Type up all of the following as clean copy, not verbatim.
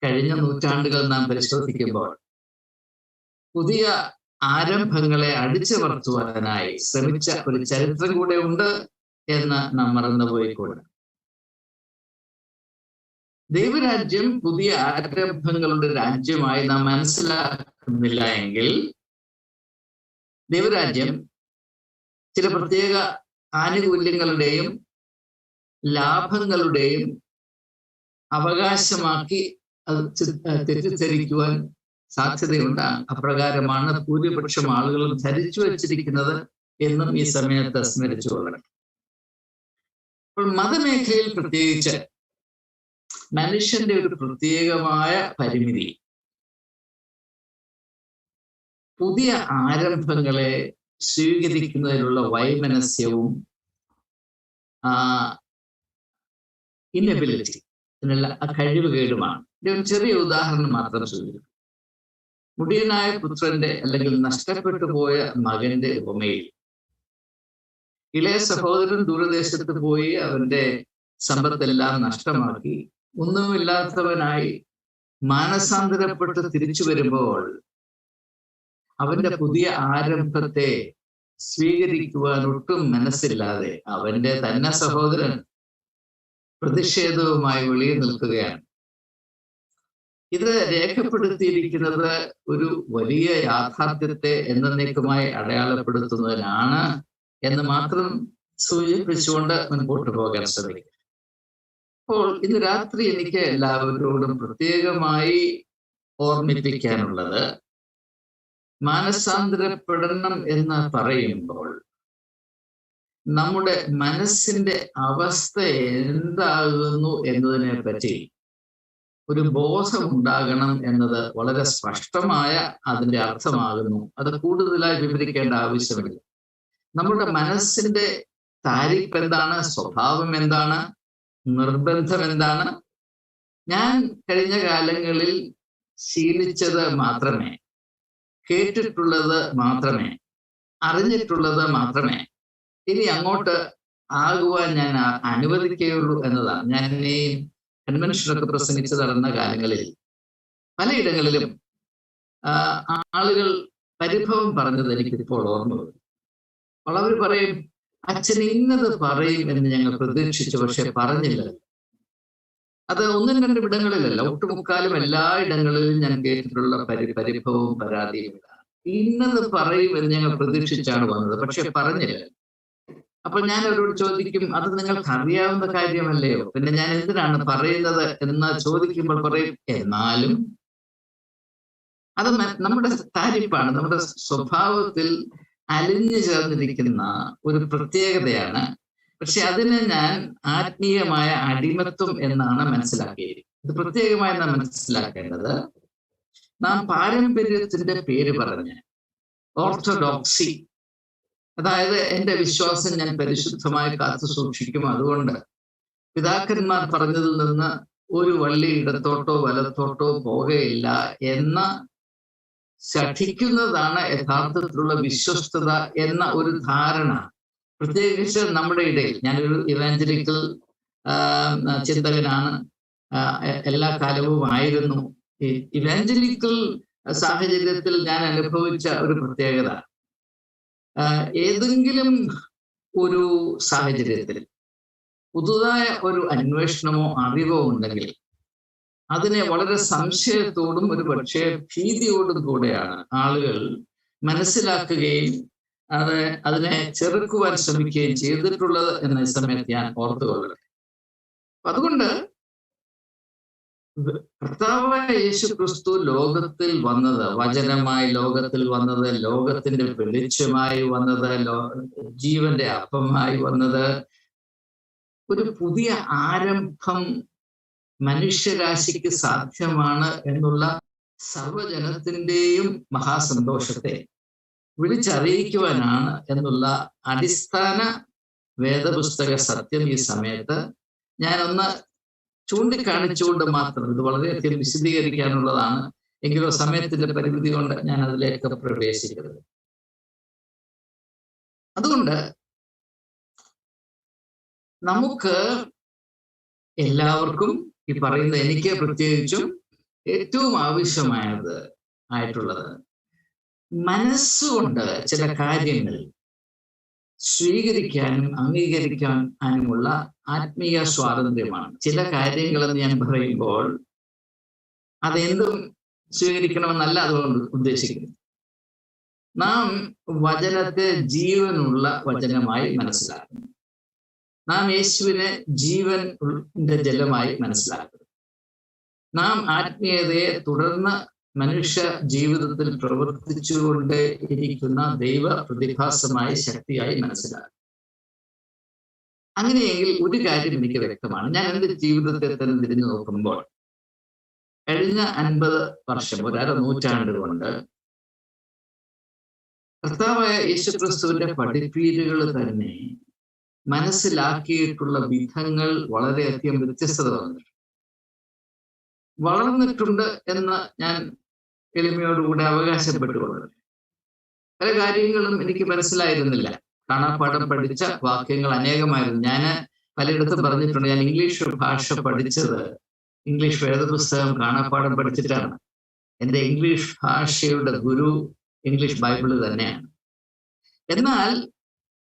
കഴിഞ്ഞ നൂറ്റാണ്ടുകൾ നാം പരിശോധിക്കുമ്പോൾ പുതിയ ആരംഭങ്ങളെ അടിച്ചമർത്തുവാനായി ശ്രമിച്ച ഒരു ചരിത്രം കൂടെ ഉണ്ട് എന്ന് നാം മറന്നുപോയിക്കൂടാ. ദൈവരാജ്യം പുതിയ ആരംഭങ്ങളുടെ രാജ്യമായി നാം മനസ്സിലാക്കുന്നില്ല എങ്കിൽ ദൈവരാജ്യം ചില പ്രത്യേക ആനുകൂല്യങ്ങളുടെയും ലാഭങ്ങളുടെയും അവകാശമാക്കി അത് തെറ്റിദ്ധരിക്കുവാൻ സാധ്യതയുണ്ട്. അപ്രകാരമാണ് ഭൂരിപക്ഷം ആളുകളും ധരിച്ചു വച്ചിരിക്കുന്നത് എന്നും ഈ സമയത്ത് സ്മരിച്ചുകൊള്ളണം. അപ്പോൾ മതമേഖലയിൽ പ്രത്യേകിച്ച് മനുഷ്യന്റെ ഒരു പ്രത്യേകമായ പരിമിതി പുതിയ ആരംഭങ്ങളെ സ്വീകരിക്കുന്നതിനുള്ള വൈമനസ്യവും ഇന്നബിലിറ്റി അതിനുള്ള കഴിവുകേടുമാണ്. ഒരു ചെറിയ ഉദാഹരണം മാത്രം സൂചിപ്പിക്കും. മുടിയനായ പുത്രന്റെ അല്ലെങ്കിൽ നഷ്ടപ്പെട്ടു പോയ മകന്റെ ഉപമയിൽ ഇളയ സഹോദരൻ ദൂരദേശത്ത് പോയി അവന്റെ സമ്പത്തെല്ലാം നഷ്ടമാക്കി ഒന്നുമില്ലാത്തവനായി മാനസാന്തരപ്പെട്ട് തിരിച്ചു വരുമ്പോൾ അവന്റെ പുതിയ ആരംഭത്തെ സ്വീകരിക്കുവാൻ ഒട്ടും മനസ്സില്ലാതെ അവന്റെ തന്നെ സഹോദരൻ പ്രതിഷേധവുമായി വെളിയിൽ നിൽക്കുകയാണ്. ഇത് രേഖപ്പെടുത്തിയിരിക്കുന്നത് ഒരു വലിയ യാഥാർത്ഥ്യത്തെ എന്നേക്കുമായി അടയാളപ്പെടുത്തുന്നതിനാണ് എന്ന് മാത്രം സൂചിപ്പിച്ചുകൊണ്ട് മുൻപോട്ട് പോകാൻ ശ്രമിക്കും. അപ്പോൾ ഇന്ന് രാത്രി എനിക്ക് എല്ലാവരോടും പ്രത്യേകമായി ഓർമ്മിപ്പിക്കാനുള്ളത്, മാനസാന്തരപ്പെടണം എന്ന് പറയുമ്പോൾ നമ്മുടെ മനസ്സിന്റെ അവസ്ഥ എന്താകുന്നു എന്നതിനെ പറ്റി ഒരു ബോധം ഉണ്ടാകണം എന്നത് വളരെ സ്പഷ്ടമായ അതിന്റെ അർത്ഥമാകുന്നു. അത് കൂടുതലായി വിവരിക്കേണ്ട ആവശ്യമില്ല. നമ്മുടെ മനസ്സിന്റെ താരിഫ് എന്താണ്, സ്വഭാവം എന്താണ്, നിർബന്ധം എന്താണ്? ഞാൻ കഴിഞ്ഞ കാലങ്ങളിൽ ശീലിച്ചത് മാത്രമേ, കേട്ടിട്ടുള്ളത് മാത്രമേ, അറിഞ്ഞിട്ടുള്ളത് മാത്രമേ ഇനി അങ്ങോട്ട് ആകുവാൻ ഞാൻ അനുവദിക്കുകയുള്ളൂ എന്നതാണ്. ഞാൻ ഈ കൺവെൻഷനൊക്കെ പ്രസംഗിച്ച് നടന്ന കാലങ്ങളിൽ പലയിടങ്ങളിലും ആളുകൾ പരിഭവം പറഞ്ഞത് എനിക്കിപ്പോൾ ഓർമ്മ വരും. അപ്പോൾ അവർ പറയും, അച്ഛൻ ഇന്നത് പറയും എന്ന് ഞങ്ങൾ പ്രതീക്ഷിച്ചു, പക്ഷെ പറഞ്ഞില്ല. അത് ഒന്നും രണ്ടും ഇടങ്ങളിലല്ല, ഒട്ടുമുക്കാലും എല്ലാ ഇടങ്ങളിലും ഞാൻ കേട്ടിട്ടുള്ള പരിഭവവും പരാതിയും ഇന്നത് പറയും എന്ന് ഞങ്ങൾ പ്രതീക്ഷിച്ചാണ് വന്നത്, പക്ഷെ പറഞ്ഞില്ല. അപ്പൊ ഞാൻ അവരോട് ചോദിക്കും, അത് നിങ്ങൾക്ക് അറിയാവുന്ന കാര്യമല്ലയോ, പിന്നെ ഞാൻ എന്തിനാണ് പറയുന്നത് എന്ന് ചോദിക്കുമ്പോൾ പറയും, എന്നാലും അത് നമ്മുടെ താരിഫാണ്, നമ്മുടെ സ്വഭാവത്തിൽ അലിഞ്ഞു ചേർന്നിരിക്കുന്ന ഒരു പ്രത്യേകതയാണ്. പക്ഷെ അതിനെ ഞാൻ ആത്മീയമായ അടിമത്വം എന്നാണ് മനസ്സിലാക്കിയിരിക്കുന്നത്. ഇത് പ്രത്യേകമായി നാം മനസ്സിലാക്കേണ്ടത്, നാം പാരമ്പര്യത്തിന്റെ പേര് പറഞ്ഞ് ഓർത്തഡോക്സി, അതായത് എന്റെ വിശ്വാസം ഞാൻ പരിശുദ്ധമായി കാത്തു സൂക്ഷിക്കും, അതുകൊണ്ട് പിതാക്കന്മാർ പറഞ്ഞതിൽ നിന്ന് ഒരു വള്ളി ഇടത്തോട്ടോ വലത്തോട്ടോ പോകുകയില്ല എന്ന ശഠിക്കുന്നതാണ് യഥാർത്ഥത്തിലുള്ള വിശ്വസ്തത എന്ന ഒരു ധാരണ പ്രത്യേകിച്ച് നമ്മുടെ ഇടയിൽ. ഞാനൊരു ഇവാഞ്ചലിക്കൽ ചിന്തകനാണ്, എല്ലാ കാലവും ആയിരുന്നു. ഈ ഇവാഞ്ചലിക്കൽ സാഹചര്യത്തിൽ ഞാൻ അനുഭവിച്ച ഒരു പ്രത്യേകത, ഏതെങ്കിലും ഒരു സാഹചര്യത്തിൽ പുതുതായ ഒരു അന്വേഷണമോ അറിവോ ഉണ്ടെങ്കിൽ അതിനെ വളരെ സംശയത്തോടും ഒരു പക്ഷേ ഭീതിയോടും കൂടെയാണ് ആളുകൾ മനസ്സിലാക്കുകയും അതിനെ ചെറുക്കുവാൻ ശ്രമിക്കുകയും ചെയ്തിട്ടുള്ളത് എന്ന സമയത്ത് ഞാൻ ഓർത്തുകൊള്ളട്ടെ. അതുകൊണ്ട് കർത്താവായ യേശു ക്രിസ്തു ലോകത്തിൽ വന്നത്, വചനമായി ലോകത്തിൽ വന്നത്, ലോകത്തിന്റെ വെളിച്ചമായി വന്നത്, ജീവന്റെ അപ്പമായി വന്നത്, ഒരു പുതിയ ആരംഭം മനുഷ്യരാശിക്ക് സാധ്യമാണ് എന്നുള്ള സർവജനത്തിന്റെയും മഹാസന്തോഷത്തെ വിളിച്ചറിയിക്കുവാനാണ് എന്നുള്ള അടിസ്ഥാന വേദപുസ്തക സത്യം ഈ സമയത്ത് ഞാനൊന്ന് ചൂണ്ടിക്കാണിച്ചുകൊണ്ട് മാത്രം, ഇത് വളരെയധികം വിശദീകരിക്കാനുള്ളതാണ്, എങ്കിലും സമയത്തിന്റെ പരിമിതി കൊണ്ട് ഞാൻ അതിലേക്ക് പ്രവേശിക്കുന്നത്. അതുകൊണ്ട് നമുക്ക് എല്ലാവർക്കും, ഈ പറയുന്ന എനിക്ക് പ്രത്യേകിച്ചും, ഏറ്റവും ആയിട്ടുള്ളത് മനസ്സുകൊണ്ട് ചില കാര്യങ്ങൾ സ്വീകരിക്കാനും അംഗീകരിക്കാനുമുള്ള ആത്മീയ സ്വാതന്ത്ര്യമാണ്. ചില കാര്യങ്ങളെന്ന് ഞാൻ പറയുമ്പോൾ അതെന്തും സ്വീകരിക്കണമെന്നല്ല അതുകൊണ്ട് ഉദ്ദേശിക്കുന്നത്. നാം വചനത്തെ ജീവനുള്ള വചനമായി മനസ്സിലാക്കുന്നു. നാം യേശുവിനെ ജീവന്റെ ജലമായി മനസ്സിലാക്കുന്നു. നാം ആത്മീയതയെ തുടർന്ന് മനുഷ്യ ജീവിതത്തിൽ പ്രവർത്തിച്ചുകൊണ്ട് ഇരിക്കുന്ന ദൈവ പ്രതിഭാസമായി ശക്തിയായി മനസ്സിലാക്കും. അങ്ങനെയെങ്കിൽ ഒരു കാര്യം എനിക്ക് വ്യക്തമാണ്. ഞാൻ എൻ്റെ ജീവിതത്തെ തന്നെ തിരിഞ്ഞു നോക്കുമ്പോൾ കഴിഞ്ഞ 50 വർഷം, ഒരര നൂറ്റാണ്ട് കൊണ്ട് കർത്താവായ യേശുക്രിസ്തുവിന്റെ പഠിപ്പീരുകൾ തന്നെ മനസ്സിലാക്കിയിട്ടുള്ള വിധങ്ങൾ വളരെയധികം വ്യത്യസ്തത വളർന്നിട്ടുണ്ട് എന്ന് ഞാൻ എളിമയോടുകൂടെ അവകാശപ്പെട്ടുകൊള്ളത്. പല കാര്യങ്ങളും എനിക്ക് മനസ്സിലായിരുന്നില്ല. കാണാപ്പാഠം പഠിച്ച വാക്യങ്ങൾ അനേകമായിരുന്നു. ഞാൻ പലയിടത്തും പറഞ്ഞിട്ടുണ്ട്, ഞാൻ ഇംഗ്ലീഷ് ഭാഷ പഠിച്ചത് ഇംഗ്ലീഷ് വേദപുസ്തകം കാണാപ്പാഠം പഠിച്ചിട്ടാണ്. എൻ്റെ ഇംഗ്ലീഷ് ഭാഷയുടെ ഗുരു ഇംഗ്ലീഷ് ബൈബിള് തന്നെയാണ്. എന്നാൽ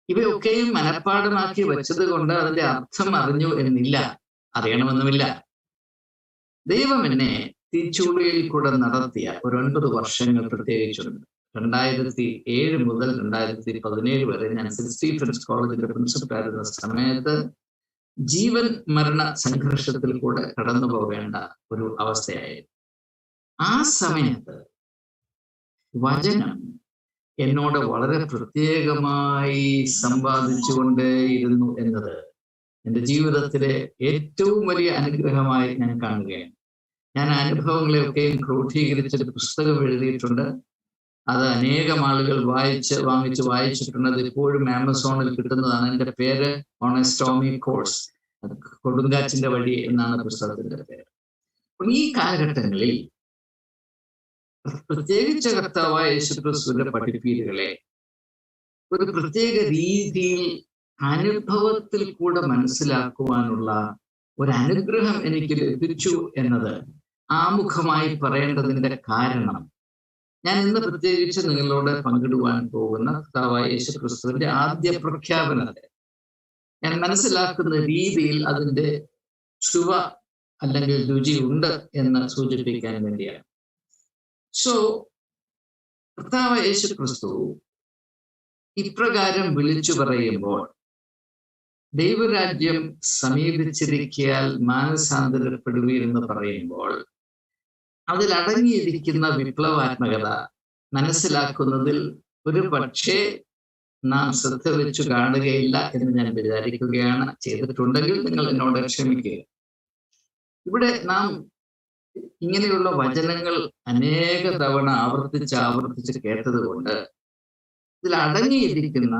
ഇവയൊക്കെയും മനഃപ്പാഠമാക്കി വെച്ചത് കൊണ്ട് അതിന്റെ അർത്ഥം അറിഞ്ഞു എന്നില്ല, അറിയണമെന്നുമില്ല. ദൈവം എന്നെ തീച്ചൂളയിൽ കൂടെ നടത്തിയ ഒരു 9 വർഷങ്ങൾ പ്രത്യേകിച്ചുണ്ട്. 2007 മുതൽ 2017 വരെ ഞാൻ സെന്റ് സ്റ്റീഫൻസ് കോളേജിന്റെ പ്രിൻസിപ്പലായിരുന്ന സമയത്ത് ജീവൻ മരണ സംഘർഷത്തിൽ കൂടെ കടന്നു പോകേണ്ട ഒരു അവസ്ഥയായിരുന്നു. ആ സമയത്ത് വചനം എന്നോട് വളരെ പ്രത്യേകമായി സമ്പാദിച്ചുകൊണ്ടേയിരുന്നു എന്നത് എൻ്റെ ജീവിതത്തിലെ ഏറ്റവും വലിയ അനുഗ്രഹമായി ഞാൻ കാണുകയാണ്. ഞാൻ അനുഭവങ്ങളെയൊക്കെയും ക്രോഡീകരിച്ചൊരു പുസ്തകം എഴുതിയിട്ടുണ്ട്. അത് അനേകം ആളുകൾ വാങ്ങിച്ച് വായിച്ചിട്ടുണ്ട്. അത് ഇപ്പോഴും ആമസോണിൽ കിട്ടുന്നതാണ്. എൻ്റെ പേര് ഓൺ എ സ്റ്റോമി കോഴ്സ്, കൊടുങ്കാറ്റിന്റെ വഴി എന്നാണ് പുസ്തകത്തിന്റെ പേര്. അപ്പോൾ ഈ കാലഘട്ടങ്ങളിൽ പ്രത്യേകിച്ച് കർത്താവായ യേശുക്രിസ്തുവിന്റെ പഠിപ്പീരുകളെ ഒരു പ്രത്യേക രീതിയിൽ അനുഭവത്തിൽ കൂടെ മനസ്സിലാക്കുവാനുള്ള ഒരു അനുഗ്രഹം എനിക്ക് ലഭിച്ചു എന്നത് ആമുഖമായി പറയേണ്ടതിന്റെ കാരണം, ഞാൻ ഇന്ന് പ്രത്യേകിച്ച് നിങ്ങളോട് പങ്കിടുവാൻ പോകുന്ന കർത്താവായ യേശുക്രിസ്തുവിന്റെ ആദ്യ പ്രഖ്യാപനത്തെ ഞാൻ മനസ്സിലാക്കുന്ന രീതിയിൽ അതിന്റെ ചുവ അല്ലെങ്കിൽ രുചി ഉണ്ട് എന്ന് സൂചിപ്പിക്കാൻ വേണ്ടിയാണ്. കർത്താവായ യേശുക്രിസ്തു ഇപ്രകാരം വിളിച്ചു പറയുമ്പോൾ, ദൈവരാജ്യം സമീപിച്ചിരിക്കയാൽ മാനസാന്തരപ്പെടുവീരെന്ന് പറയുമ്പോൾ അതിലടങ്ങിയിരിക്കുന്ന വിപ്ലവാത്മകത മനസ്സിലാക്കുന്നതിൽ ഒരു പക്ഷേ നാം ശ്രദ്ധ വെച്ചു കാണുകയില്ല എന്ന് ഞാൻ വിചാരിക്കുകയാണ്. ചെയ്തിട്ടുണ്ടെങ്കിൽ നിങ്ങൾ എന്നോട് ക്ഷമിക്കുക. ഇവിടെ നാം ഇങ്ങനെയുള്ള വചനങ്ങൾ അനേക തവണ ആവർത്തിച്ച് കേട്ടത് കൊണ്ട് ഇതിൽ അടങ്ങിയിരിക്കുന്ന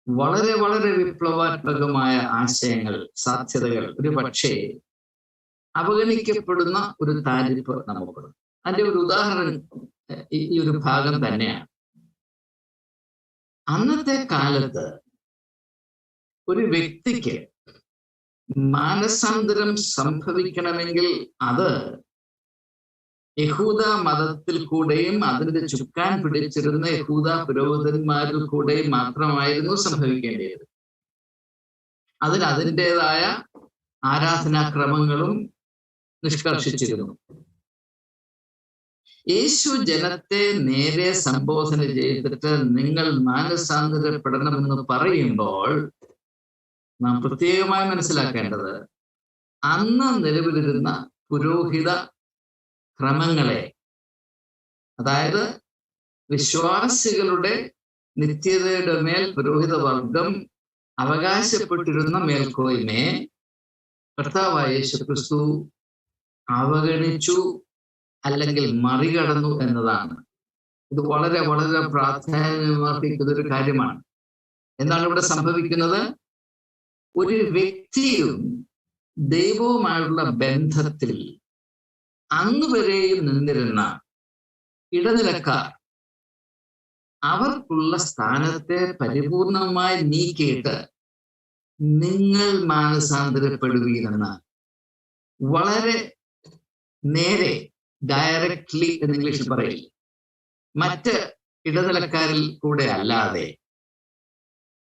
വളരെ വളരെ വിപ്ലവാത്മകമായ ആശയങ്ങൾ, സാധ്യതകൾ ഒരു പക്ഷേ അവഗണിക്കപ്പെടുന്ന ഒരു താരിഫ് നമുക്കുണ്ട്. അതിന്റെ ഒരു ഉദാഹരണം ഈ ഒരു ഭാഗം തന്നെയാണ്. അന്നത്തെ കാലത്ത് ഒരു വ്യക്തിക്ക് മാനസാന്തരം സംഭവിക്കണമെങ്കിൽ അത് യഹൂദ മതത്തിൽ കൂടെയും അതിന്റെ ചുക്കാൻ പിടിച്ചിരുന്ന യഹൂദ പുരോഹിതന്മാരിൽ കൂടെയും മാത്രമായിരുന്നു സംഭവിക്കേണ്ടത്. അതിൻ്റെതായ ആരാധനാക്രമങ്ങളും നിഷ്കർഷിച്ചിരുന്നു. യേശു ജനത്തെ നേരെ സംബോധന ചെയ്തിട്ട് നിങ്ങൾ മാനസാന്തരപ്പെടണമെന്ന് പറയുമ്പോൾ നാം പ്രത്യേകമായി മനസ്സിലാക്കേണ്ടത് അന്ന് നിലവിലിരുന്ന പുരോഹിത ക്രമങ്ങളെ, അതായത് വിശ്വാസികളുടെ നിത്യതയുടെ മേൽ പുരോഹിത വർഗം അവകാശപ്പെട്ടിരുന്ന മേൽക്കോയ്മയെ കർത്താവായ യേശുക്രിസ്തു അവഗണിച്ചു അല്ലെങ്കിൽ മറികടന്നു എന്നതാണ്. ഇത് വളരെ വളരെ പ്രാധാന്യമർഹിക്കുന്ന ഒരു കാര്യമാണ്. എന്താണ് ഇവിടെ സംഭവിക്കുന്നത്? ഒരു വ്യക്തിയും ദൈവവുമായുള്ള ബന്ധത്തിൽ അന്നുവരെയും നിന്നിരുന്ന ഇടനിലക്കാർ അവർക്കുള്ള സ്ഥാനത്തെ പരിപൂർണമായി നീക്കിയിട്ട് നിങ്ങൾ മാനസാന്തരപ്പെടുവീരെന്ന് വളരെ നേരെ ഡയറക്ട്ലി എന്ന് ഇംഗ്ലീഷിൽ പറയില്ല, മറ്റ് ഇടനിലക്കാരിൽ കൂടെ അല്ലാതെ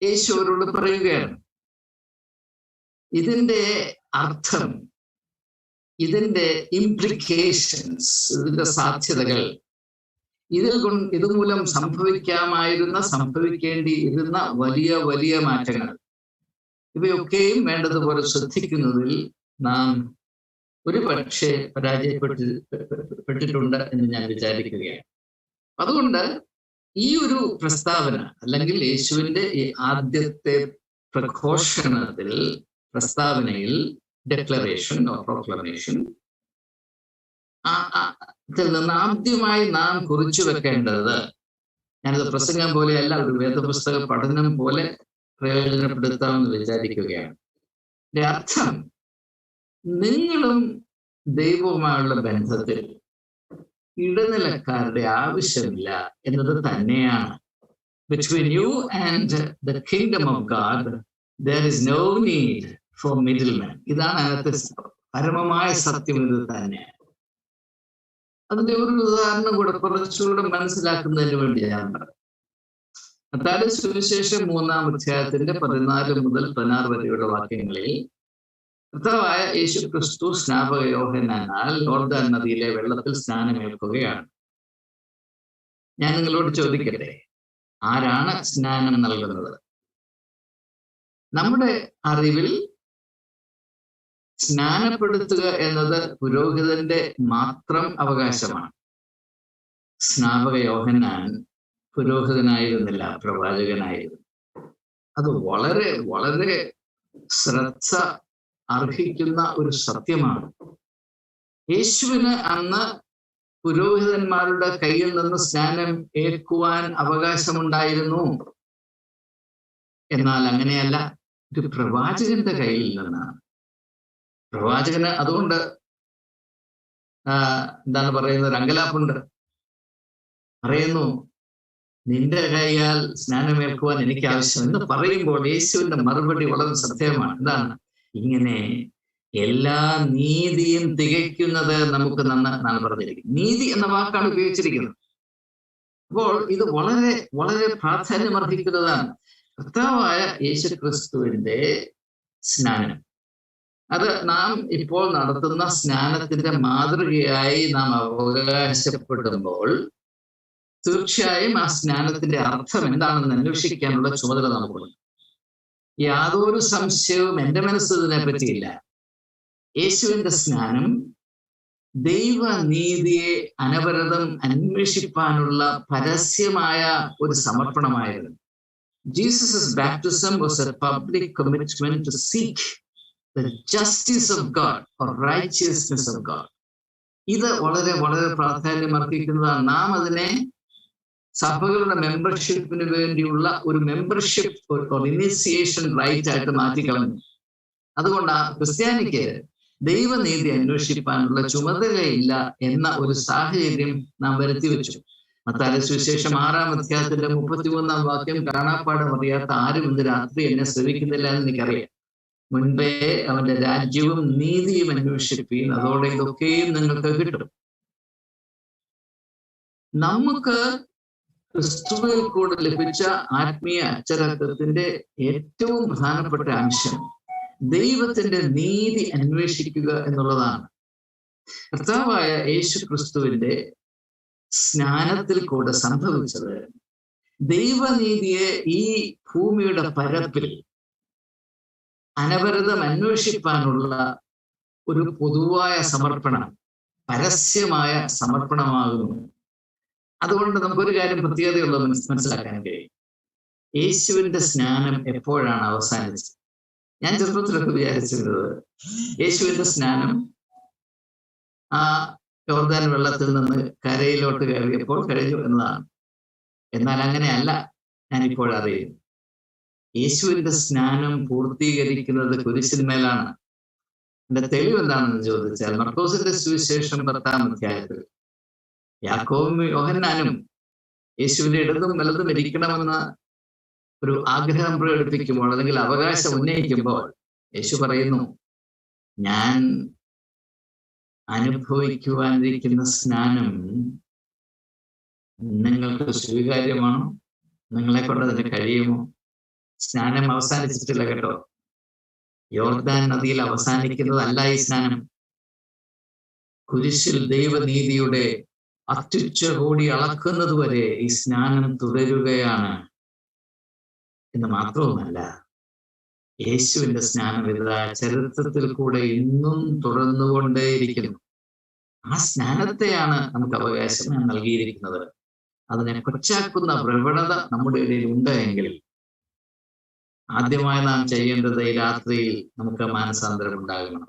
യേശു അവരോട് പറയുകയാണ്. ഇതിന്റെ അർത്ഥം, ഇതിന്റെ ഇംപ്ലിക്കേഷൻസ്, ഇതിന്റെ സാധ്യതകൾ, ഇതുമൂലം സംഭവിക്കേണ്ടിയിരുന്ന വലിയ വലിയ മാറ്റങ്ങൾ, ഇവയൊക്കെയും വേണ്ടതുപോലെ ശ്രദ്ധിക്കുന്നതിൽ നാം ഒരു പക്ഷേ പരാജയപ്പെട്ടിട്ടുണ്ട് എന്ന് ഞാൻ വിചാരിക്കുകയാണ്. അതുകൊണ്ട് ഈ ഒരു പ്രസ്താവന, അല്ലെങ്കിൽ യേശുവിന്റെ ഈ ആദ്യത്തെ പ്രസ്താവനയിൽ ഡെക്ലറേഷൻ ഓർ പ്രോക്ലമേഷൻ നിന്ന് ആദ്യമായി നാം കുറിച്ചു വെക്കേണ്ടത്, ഞാനത് പ്രസംഗം പോലെയല്ല, ഒരു വേദപുസ്തക പഠനം പോലെ പ്രയോജനപ്പെടുത്താമെന്ന് വിചാരിക്കുകയാണ്. ഇതിന്റെ അർത്ഥം, നിങ്ങളും ദൈവവുമായുള്ള ബന്ധത്തിൽ ഇടനിലക്കാരുടെ ആവശ്യമില്ല എന്നത് തന്നെയാണ്. Between you and the kingdom of God, there is no need for middlemen. ഇതാണ് അതിനകത്തെ പരമമായ സത്യം. ഇത് തന്നെ. അതിന്റെ ഒരു ഉദാഹരണം കൂടെ കുറച്ചുകൂടെ മനസ്സിലാക്കുന്നതിന് വേണ്ടി ഞാൻ പറഞ്ഞു. മത്തായിയുടെ സുവിശേഷം 3-ാം അധ്യായത്തിന്റെ 14 മുതൽ 16 വരെയുള്ള വാക്യങ്ങളിൽ കർത്താവായ യേശു ക്രിസ്തു സ്നാപക യോഹന്നാനാൽ യോർദാൻ നദിയിലെ വെള്ളത്തിൽ സ്നാനമേൽക്കുകയാണ്. ഞാൻ നിങ്ങളോട് ചോദിക്കട്ടെ, ആരാണ് സ്നാനം നൽകുന്നത്? നമ്മുടെ അറിവിൽ സ്നാനപ്പെടുത്തുക എന്നത് പുരോഹിതന്റെ മാത്രം അവകാശമാണ്. സ്നാപക യോഹന്നാൻ പുരോഹിതനായിരുന്നില്ല, പ്രവാചകനായിരുന്നു. അത് വളരെ വളരെ ശ്രദ്ധ അർഹിക്കുന്ന ഒരു സത്യമാണ്. യേശുവിന് അന്ന് പുരോഹിതന്മാരുടെ കയ്യിൽ നിന്ന് സ്നാനം ഏൽക്കുവാൻ അവകാശമുണ്ടായിരുന്നു. എന്നാൽ അങ്ങനെയല്ല, ഒരു പ്രവാചകന്റെ കയ്യിൽ നിന്നാണ്. പ്രവാചകന് അതുകൊണ്ട് എന്താണ് പറയുന്നത്, ഒരു അങ്കലാപ്പുണ്ട്. പറയുന്നു, നിന്റെ കൈയാൽ സ്നാനമേൽക്കുവാൻ എനിക്ക് ആവശ്യം എന്ന് പറയുമ്പോൾ യേശുവിന്റെ മറുപടി വളരെ ശ്രദ്ധേയമാണ്. എന്താണ്? ഇങ്ങനെ എല്ലാ നീതിയും തികയ്ക്കുന്നത് നമുക്ക് നന്നാണ് പറഞ്ഞിരിക്കുന്നത്. നീതി എന്ന വാക്കാണ് ഉപയോഗിച്ചിരിക്കുന്നത്. അപ്പോൾ ഇത് വളരെ വളരെ പ്രാധാന്യമർഹിക്കുന്നതാണ്. കർത്താവായ യേശു ക്രിസ്തുവിന്റെ സ്നാനം, അത് നാം ഇപ്പോൾ നടത്തുന്ന സ്നാനത്തിന്റെ മാതൃകയായി നാം അവകാശപ്പെടുമ്പോൾ തീർച്ചയായും ആ സ്നാനത്തിന്റെ അർത്ഥം എന്താണെന്ന് അന്വേഷിക്കാനുള്ള ചുമതല നമുക്കുണ്ട്. യാതൊരു സംശയവും എൻ്റെ മനസ്സിൽ ഇതിനെ പറ്റിയില്ല. യേശുവിന്റെ സ്നാനം ദൈവനീതിയെ അനവരതം അന്വേഷിപ്പാനുള്ള പരസ്യമായ ഒരു സമർപ്പണമായിരുന്നു. Jesus baptism was a public commitment to seek the justice of God or righteousness of God. ഇത് വളരെ വളരെ പ്രാധാന്യം അർഹിക്കുന്നതാണ്. നാം അതിനെ സഭകളുടെ മെമ്പർഷിപ്പിന് വേണ്ടിയുള്ള ഒരു മെമ്പർഷിപ്പ് ഇനീസിയേഷൻ റൈറ്റ് ആയിട്ട് മാറ്റിക്കളഞ്ഞു. അതുകൊണ്ട് ആ ക്രിസ്ത്യാനിക്ക് ദൈവനീതി അന്വേഷിപ്പാനുള്ള ചുമതലയില്ല എന്ന ഒരു സാഹചര്യം നാം വരുത്തി വെച്ചു. മത്തായിയുടെ സുവിശേഷം 6-ാം അധ്യായത്തിന്റെ 33-ാം വാക്യം കാണാപ്പാടം അറിയാത്ത ആരും ഇന്ന് രാത്രി എന്നെ ശ്രവിക്കുന്നില്ല എന്ന് എനിക്കറിയാം. മുൻപേ അവന്റെ രാജ്യവും നീതിയും അന്വേഷിപ്പീൻ, അതോടെ ഇതൊക്കെയും നിങ്ങൾക്ക് കിട്ടും. നമുക്ക് ക്രിസ്തുവിൽ കൂടെ ലഭിച്ച ആത്മീയ അച്ചടക്കത്തിന്റെ ഏറ്റവും പ്രധാനപ്പെട്ട അംശം ദൈവത്തിന്റെ നീതി അന്വേഷിക്കുക എന്നുള്ളതാണ്. കർത്താവായ യേശു ക്രിസ്തുവിന്റെ സ്നാനത്തിൽ കൂടെ സംഭവിച്ചത് ദൈവനീതിയെ ഈ ഭൂമിയുടെ പരപ്പിൽ അനവരതം അന്വേഷിപ്പാനുള്ള ഒരു പൊതുവായ സമർപ്പണം, പരസ്യമായ സമർപ്പണമാകുന്നു. അതുകൊണ്ട് നമുക്കൊരു കാര്യം പ്രത്യേകതയുള്ളത് മനസ്സിലാക്കാൻ കഴിയും. യേശുവിന്റെ സ്നാനം എപ്പോഴാണ് അവസാനിച്ചത്? ഞാൻ ചെറുപ്പത്തിലൊക്കെ വിചാരിച്ചിരുന്നത് യേശുവിന്റെ സ്നാനം ആ യോർദാൻ വെള്ളത്തിൽ നിന്ന് കരയിലോട്ട് കയറിയപ്പോൾ കഴിഞ്ഞു എന്നതാണ്. എന്നാൽ അങ്ങനെയല്ല, ഞാനിപ്പോൾ അറിയുന്നു. യേശുവിന്റെ സ്നാനം പൂർത്തീകരിക്കുന്നത് കുരിശിന്മേലാണ്. എന്റെ തെളിവ് എന്താണെന്ന് ചോദിച്ചാൽ, മർക്കോസിന്റെ സുവിശേഷം 10-ാം അധ്യായത്തിൽ യാക്കോബും യോഹന്നാനും യേശുവിന്റെ ഇടതും വലതും ഇരിക്കണമെന്ന ഒരു ആഗ്രഹം പ്രകടിപ്പിക്കുമ്പോൾ, അല്ലെങ്കിൽ അവകാശം ഉന്നയിക്കുമ്പോൾ, യേശു പറയുന്നു, ഞാൻ അനുഭവിക്കുവാനിരിക്കുന്ന സ്നാനം നിങ്ങൾക്ക് സ്വീകാര്യമാണോ? നിങ്ങളെ കൊണ്ട് അതിന് കഴിയുമോ? സ്നാനം അവസാനിച്ചിട്ടില്ല കേട്ടോ. യോർദാൻ നദിയിൽ അവസാനിക്കുന്നതല്ല ഈ സ്നാനം. കുരിശിൽ ദൈവനീതിയുടെ അത്യുച്ചകോടി അളക്കുന്നത് വരെ ഈ സ്നാനം തുടരുകയാണ് എന്ന് മാത്രവുമല്ല, യേശുവിന്റെ സ്നാനം ഇതാ ചരിത്രത്തിൽ കൂടെ ഇന്നും തുടർന്നുകൊണ്ടേയിരിക്കുന്നു. ആ സ്നാനത്തെയാണ് നമുക്ക് അവകാശം നൽകിയിരിക്കുന്നത്. അതിനെ കൊച്ചാക്കുന്ന പ്രവണത നമ്മുടെ ഇടയിൽ ഉണ്ട് എങ്കിൽ ആദ്യമായി നാം ചെയ്യേണ്ടത് ഈ രാത്രിയിൽ നമുക്ക് മാനസാന്തരം ഉണ്ടാകണം.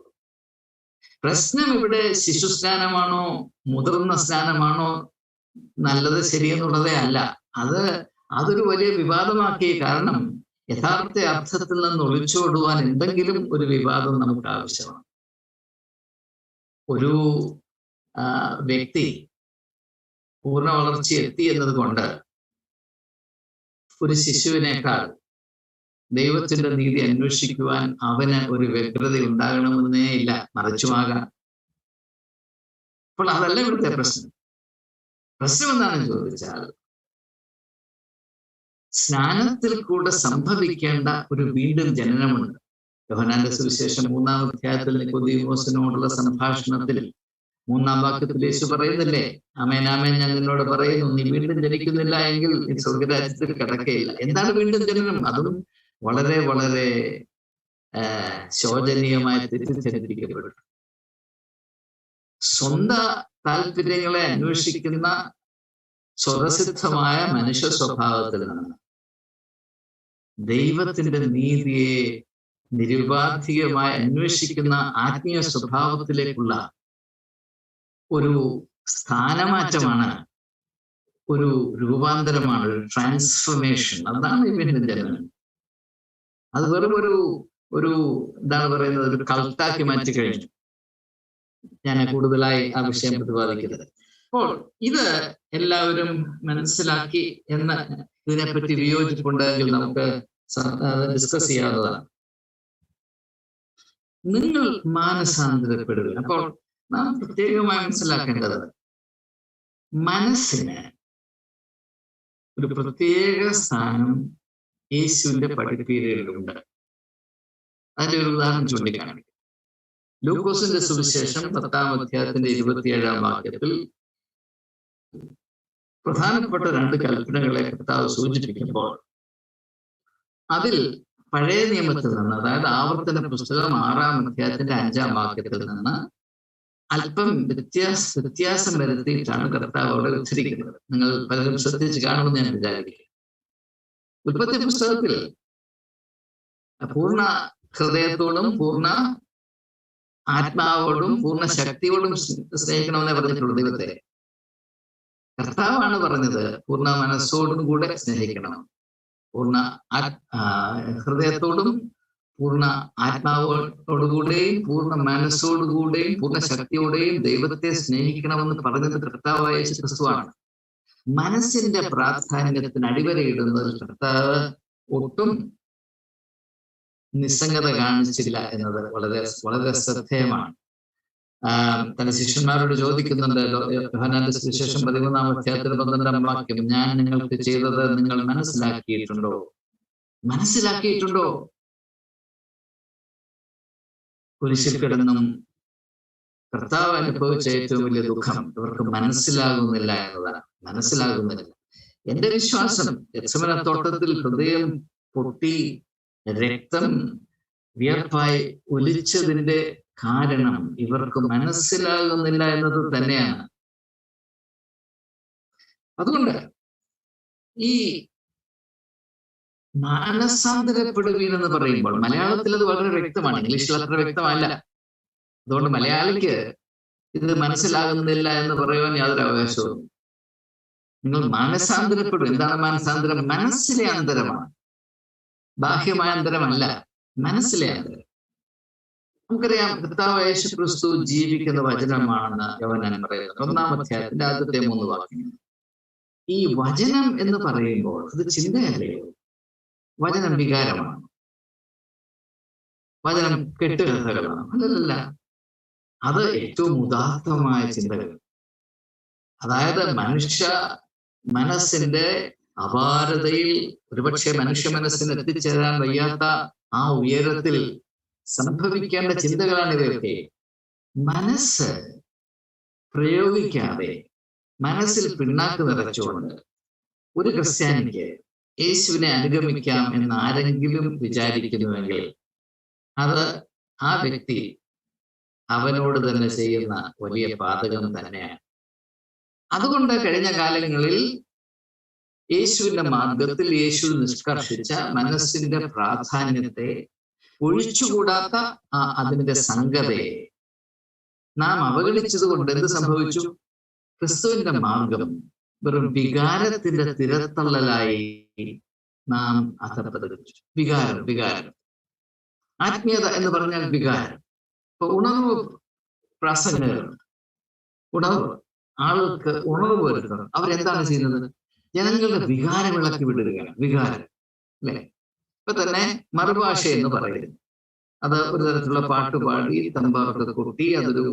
പ്രശ്നം ഇവിടെ ശിശുസ്നാനമാണോ മുതിർന്ന സ്നാനമാണോ നല്ലത് ശരിയെന്നുള്ളതേ അല്ല. അതൊരു വലിയ വിവാദമാക്കി. കാരണം യഥാർത്ഥ അർത്ഥത്തിൽ നിന്ന് ഒളിച്ചോടുവാൻ എന്തെങ്കിലും ഒരു വിവാദം നമുക്ക് ആവശ്യമാണ്. ഒരു വ്യക്തി പൂർണ്ണ വളർച്ച എത്തി എന്നതുകൊണ്ട് ഒരു ശിശുവിനേക്കാൾ ദൈവത്തിന്റെ നീതി അന്വേഷിക്കുവാൻ അവന് ഒരു വ്യഗ്രത ഉണ്ടാകണമെന്നേ ഇല്ല, മറിച്ചുമാകാം. അപ്പോൾ അതല്ല ഇവിടുത്തെ പ്രശ്നം. പ്രശ്നം എന്താണെന്ന് ചോദിച്ചാൽ, സ്നാനത്തിൽ കൂടെ സംഭവിക്കേണ്ട ഒരു വീണ്ടും ജനനമുണ്ട്. യോഹന്നാന്റെ സുവിശേഷം 3-ാം അധ്യായത്തിൽ നിക്കോദീമോസിനോടുള്ള സംഭാഷണത്തിൽ 3-ാം വാക്യത്തിൽ യേശു പറയുന്നില്ലേ, ആമേൻ ആമേൻ ഞാൻ നിന്നോട് പറയുന്നു, നീ വീണ്ടും ജനിക്കുന്നില്ല എങ്കിൽ നീ സ്വർഗരാജ്യത്തിൽ കിടക്കയില്ല. എന്താണ് വീണ്ടും ജനനം? അതും വളരെ വളരെ ശോചനീയമായി തെറ്റിദ്ധരിക്കപ്പെട്ടു. സ്വന്തം താല്പര്യങ്ങളെ അന്വേഷിക്കുന്ന സ്വതസിദ്ധമായ മനുഷ്യ സ്വഭാവത്തിൽ നിന്ന് ദൈവത്തിന്റെ നീതിയെ നിരുപാധികമായി അന്വേഷിക്കുന്ന ആത്മീയ സ്വഭാവത്തിലേക്കുള്ള ഒരു സ്ഥാനമാറ്റമാണ്, ഒരു രൂപാന്തരമാണ്, ഒരു ട്രാൻസ്ഫർമേഷൻ. അതാണ് ഇവന്റെ ജനനം. അത് വെറും ഒരു എന്താണ് പറയുന്നത്, ഒരു കൾട്ടാക്കി മാറ്റി കഴിഞ്ഞു. ഞാൻ കൂടുതലായി ആ വിഷയം പ്രതിപാദിക്കുന്നത്. അപ്പോൾ ഇത് എല്ലാവരും മനസ്സിലാക്കി എന്ന് ഇതിനെപ്പറ്റി വിയോജിപ്പുണ്ടെങ്കിൽ നമുക്ക് ഡിസ്കസ് ചെയ്യാവുന്നതാണ്. നിങ്ങൾ മാനസാന്തരപ്പെടുക. അപ്പോൾ നാം പ്രത്യേകമായി മനസ്സിലാക്കേണ്ടത്, മനസ്സിന് ഒരു പ്രത്യേക സ്ഥാനം യേശുവിന്റെ പഠിപ്പീരയിലുണ്ട്. അതിന്റെ ഒരു ഉദാഹരണം ചൂണ്ടിക്കാണിക്കും. ലൂക്കോസിന്റെ സുവിശേഷം 10-ാം അധ്യായത്തിന്റെ 27-ാം വാക്യത്തിൽ പ്രധാനപ്പെട്ട 2 കൽപ്പനകളെ കർത്താവ് സൂചിപ്പിക്കുമ്പോൾ അതിൽ പഴയ നിയമത്തിൽ നിന്ന്, അതായത് ആവർത്തന പുസ്തകം 6-ാം അധ്യായത്തിന്റെ 5-ാം വാക്യത്തിൽ നിന്ന് അല്പം വ്യത്യാസം വരുത്തിയിട്ടാണ് കർത്താവ് അവിടെ ഉദ്ധരിക്കുന്നത്. നിങ്ങൾ പലരും ശ്രദ്ധിച്ച് കാണുമെന്ന് ഞാൻ വിചാരിക്കും. ഉൽപ്പത്തി പുസ്തകത്തിൽ പൂർണ്ണ ഹൃദയത്തോടും പൂർണ്ണ ആത്മാവോടും പൂർണ്ണ ശക്തിയോടും സ്നേഹിക്കണമെന്നേ പറഞ്ഞിട്ടുള്ളൂ ദൈവത്തെ. കർത്താവാണ് പറഞ്ഞത് പൂർണ്ണ മനസ്സോടും കൂടെ സ്നേഹിക്കണം. പൂർണ്ണ ഹൃദയത്തോടും പൂർണ്ണ ആത്മാവോടുകൂടെയും പൂർണ്ണ മനസ്സോടുകൂടെയും പൂർണ്ണ ശക്തിയോടെയും ദൈവത്തെ സ്നേഹിക്കണമെന്ന് പറഞ്ഞത് കർത്താവായ യേശു ക്രിസ്തുവാണ്. മനസ്സിന്റെ പ്രാധാന്യത്തിന് അടിവരയിടുന്നതിൽ കർത്താവ് ഒട്ടും നിസ്സംഗത കാണിച്ചില്ല എന്നത് വളരെ വളരെ ശ്രദ്ധേയമാണ്. തന്റെ ശിഷ്യന്മാരോട് ചോദിക്കുന്നുണ്ട്, യോഹന്നാന്റെ സുവിശേഷം 13-ാം അധ്യായത്തിൽ 12-ാം വാക്യം, ഞാൻ നിങ്ങൾക്ക് ചെയ്തത് നിങ്ങൾ മനസ്സിലാക്കിയിട്ടുണ്ടോ? കുരിശിൽ കിടന്നും കർത്താവ് അനുഭവിച്ച ഏറ്റവും വലിയ ദുഃഖം ഇവർക്ക് മനസ്സിലാകുന്നില്ല എന്നതാണ്. മനസ്സിലാകുന്നില്ല. എന്റെ വിശ്വാസം ഗെത്സമനത്തോട്ടത്തിൽ ഹൃദയം പൊട്ടി രക്തം വിയർപ്പായി ഒലിച്ചതിന്റെ കാരണം ഇവർക്ക് മനസ്സിലാകുന്നില്ല എന്നത് തന്നെയാണ്. അതുകൊണ്ട് ഈ മാനസാന്തരപ്പെടുവീൻ എന്ന് പറയുമ്പോൾ മലയാളത്തിൽ അത് വളരെ വ്യക്തമാണ്, ഇംഗ്ലീഷിൽ അത്ര വ്യക്തമല്ല. അതുകൊണ്ട് മലയാളിക്ക് ഇത് മനസ്സിലാകുന്നില്ല എന്ന് പറയുവാൻ യാതൊരു അവകാശവും. നിങ്ങൾ മാനസാന്തരപ്പെടും. എന്താണ് മാനസാന്തരം? മനസ്സിലെ അന്തരമാണ്, ബാഹ്യമായ അന്തരമല്ല, മനസ്സിലെ അന്തരം. നമുക്കറിയാം, കർത്താവ് യേശു ക്രിസ്തു ജീവിക്കുന്ന വചനമാണെന്ന് യോഹന്നാൻ പറയുന്നത് 1-ാം അധ്യായത്തിന്റെ ആദ്യത്തെ 3 വാക്യങ്ങൾ. ഈ വചനം എന്ന് പറയുമ്പോൾ അത് ചിന്തയല്ലയോ? വചനം വികാരമാണ്, വചനം കെട്ടുകഥകളാണ്. അല്ലല്ല, അത് ഏറ്റവും ഉദാത്തമായ ചിന്തകൾ. അതായത് മനസ്സിന്റെ അപാരതയിൽ ഒരുപക്ഷെ മനുഷ്യ മനസ്സിന് എത്തിച്ചേരാൻ വയ്യാത്ത ആ ഉയരത്തിൽ സംഭവിക്കേണ്ട ചിന്തകളാണ് ഇവയൊക്കെ. മനസ്സ് പ്രയോഗിക്കാതെ മനസ്സിൽ പിണ്ണാക്ക് നിറച്ചുകൊണ്ട് ഒരു ക്രിസ്ത്യാനിക്ക് യേശുവിനെ അനുഗമിക്കാം എന്ന് ആരെങ്കിലും വിചാരിക്കുന്നുവെങ്കിൽ അത് ആ വ്യക്തി അവനോട് തന്നെ ചെയ്യുന്ന വലിയ പാതകം തന്നെയാണ്. അതുകൊണ്ട് കഴിഞ്ഞ കാലങ്ങളിൽ യേശുവിന്റെ മാർഗത്തിൽ യേശു നിഷ്കർഷിച്ച മനസ്സിന്റെ പ്രാധാന്യത്തെ, ഒഴിച്ചുകൂടാത്ത അതിന്റെ സംഗതയെ നാം അവഗണിച്ചതുകൊണ്ട് എന്ത് സംഭവിച്ചു? ക്രിസ്തുവിന്റെ മാർഗം വെറും വികാരത്തിന്റെ തിരത്തള്ളലായി നാം അധപ്പതിച്ചു. വികാരം ആത്മീയത എന്ന് പറഞ്ഞാൽ വികാരം. ഇപ്പൊ ഉണർവ് പ്രസംഗകരുണ്ട്, ആളുകൾക്ക് ഉണർവ് വരുന്നത്. അവരെന്താണ് ചെയ്യുന്നത്? ജനങ്ങളുടെ വികാരം ഇളക്കി വിടുകയാണ്. വികാരം അല്ലെ? ഇപ്പൊ തന്നെ മറുഭാഷ എന്ന് പറയുന്നത്, അത് ഒരു തരത്തിലുള്ള പാട്ടുപാടി തമ്പാർക്ക് കൂട്ടി അതൊരു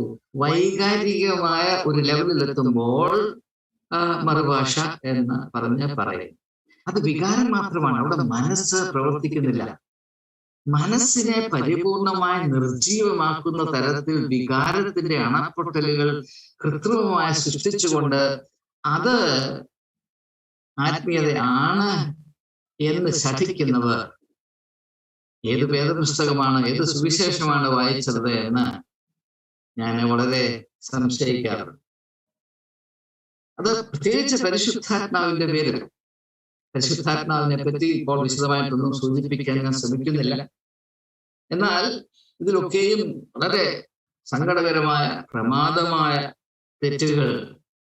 വൈകാരികമായ ഒരു ലെവലിലെത്തുമ്പോൾ മറുഭാഷ എന്ന് പറയും. അത് വികാരം മാത്രമാണ്. അവിടെ മനസ്സ് പ്രവർത്തിക്കുന്നില്ല. മനസ്സിനെ പരിപൂർണമായി നിർജീവമാക്കുന്ന തരത്തിൽ വികാരത്തിന്റെ അണപ്പൊട്ടലുകൾ കൃത്രിമമായി സൃഷ്ടിച്ചുകൊണ്ട് അത് ആത്മീയതയാണ് എന്ന് ശഠിക്കുന്നവർ ഏത് വേദപുസ്തകമാണ്, ഏത് സുവിശേഷമാണ് വായിച്ചത് എന്ന് ഞാൻ വളരെ സംശയിക്കാറുണ്ട്. അത് പ്രത്യേകിച്ച് പരിശുദ്ധാത്മാവിന്റെ പേരിൽ. പരിശുദ്ധാത്മാവിനെ പറ്റി ഇപ്പോൾ വിശദമായിട്ടൊന്നും സൂചിപ്പിക്കാൻ ഞാൻ ശ്രമിക്കുന്നില്ല. എന്നാൽ ഇതിലൊക്കെയും വളരെ സങ്കടകരമായ പ്രമാദമായ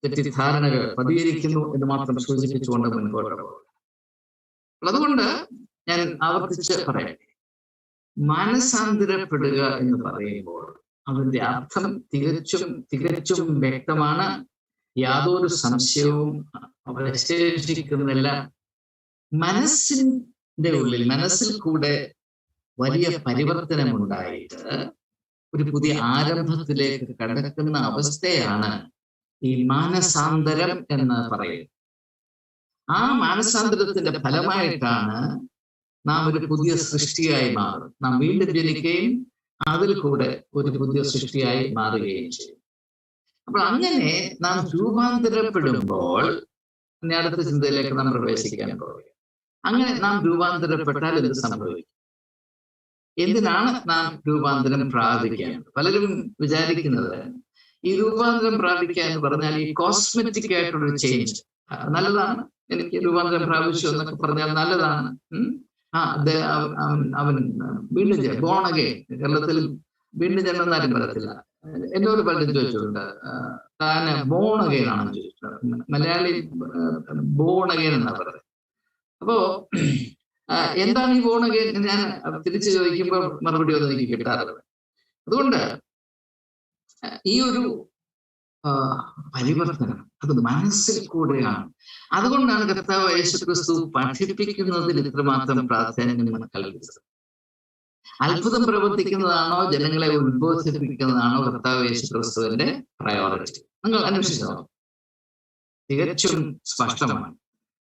തെറ്റിദ്ധാരണകൾ പതിയിരിക്കുന്നു എന്ന് മാത്രം സൂചിപ്പിച്ചുകൊണ്ട് മുൻപോട്ട് പോകും. അതുകൊണ്ട് ഞാൻ ആവർത്തിച്ച് പറയട്ടെ, മനസാന്തരപ്പെടുക എന്ന് പറയുമ്പോൾ അതിന്റെ അർത്ഥം തികച്ചും വ്യക്തമാണ്. യാതൊരു സംശയവും അവശേഷിക്കുന്നില്ല. മനസ്സിന്റെ ഉള്ളിൽ, മനസ്സിൽ കൂടെ വലിയ പരിവർത്തനമുണ്ടായിട്ട് ഒരു പുതിയ ആരംഭത്തിലേക്ക് കടക്കുന്ന അവസ്ഥയാണ് ഈ മാനസാന്തരം എന്ന് പറയുന്നത്. ആ മാനസാന്തരത്തിന്റെ ഫലമായിട്ടാണ് നാം ഒരു പുതിയ സൃഷ്ടിയായി മാറും. നാം വീണ്ടും ജനിക്കുകയും അതിൽ കൂടെ ഒരു പുതിയ സൃഷ്ടിയായി മാറുകയും ചെയ്യും. അപ്പോൾ അങ്ങനെ നാം രൂപാന്തരപ്പെടുമ്പോൾ, അടുത്ത ചിന്തയിലേക്ക് നാം പ്രവേശിക്കാൻ പോകുക. അങ്ങനെ നാം രൂപാന്തരപ്പെട്ടാൽ എന്ത് സംഭവിക്കും? എന്തിനാണ് നാം രൂപാന്തരം പ്രാപിക്കേണ്ടത്? പലരും വിചാരിക്കുന്നത് ഈ രൂപാന്തരം പ്രാപിക്കുക എന്ന് പറഞ്ഞാൽ ഈ കോസ്മെറ്റിക് ആയിട്ടുള്ളൊരു ചേഞ്ച് നല്ലതാണ്. എനിക്ക് രൂപാന്തരം പ്രാപിച്ചു എന്നൊക്കെ പറഞ്ഞാൽ നല്ലതാണ്. അവൻ വീണ്ടും ബോൺ അഗെയിൻ. കേരളത്തിൽ വീണ്ടും ജന്മം ആരും പറയത്തില്ല. എന്നോട് പലരും ചോദിച്ചിട്ടുണ്ട്, താൻ ബോൺ അഗെയിൻ ആണെന്ന് ചോദിച്ചിട്ടുണ്ട്. മലയാളി ബോൺ അഗെയിൻ എന്നാണ് പറയുന്നത്. അപ്പോ എന്താണ് ഈ ബോൺ അഗെയിൻ? ഞാൻ തിരിച്ചു ചോദിക്കുമ്പോൾ മറുപടി ഒന്നും എനിക്ക് കിട്ടാറുള്ളത്. അതുകൊണ്ട് ഈ ഒരു പരിവർത്തനം അത് മനസ്സിൽ കൂടെയാണ്. അതുകൊണ്ടാണ് കർത്താവ് യേശുക്രിസ്തു പഠിപ്പിക്കുന്നതിൽ ഇത്രമാത്രം പ്രാധാന്യം കൽപ്പിച്ചത്. അത്ഭുതം പ്രവർത്തിക്കുന്നതാണോ ജനങ്ങളെ ഉത്ബോധിപ്പിക്കുന്നതാണോ കർത്താവ് യേശുക്രിസ്തുവിന്റെ പ്രയോറിറ്റി? നിങ്ങൾ അന്വേഷിച്ചോ? തികച്ചും സ്പഷ്ടമാണ്.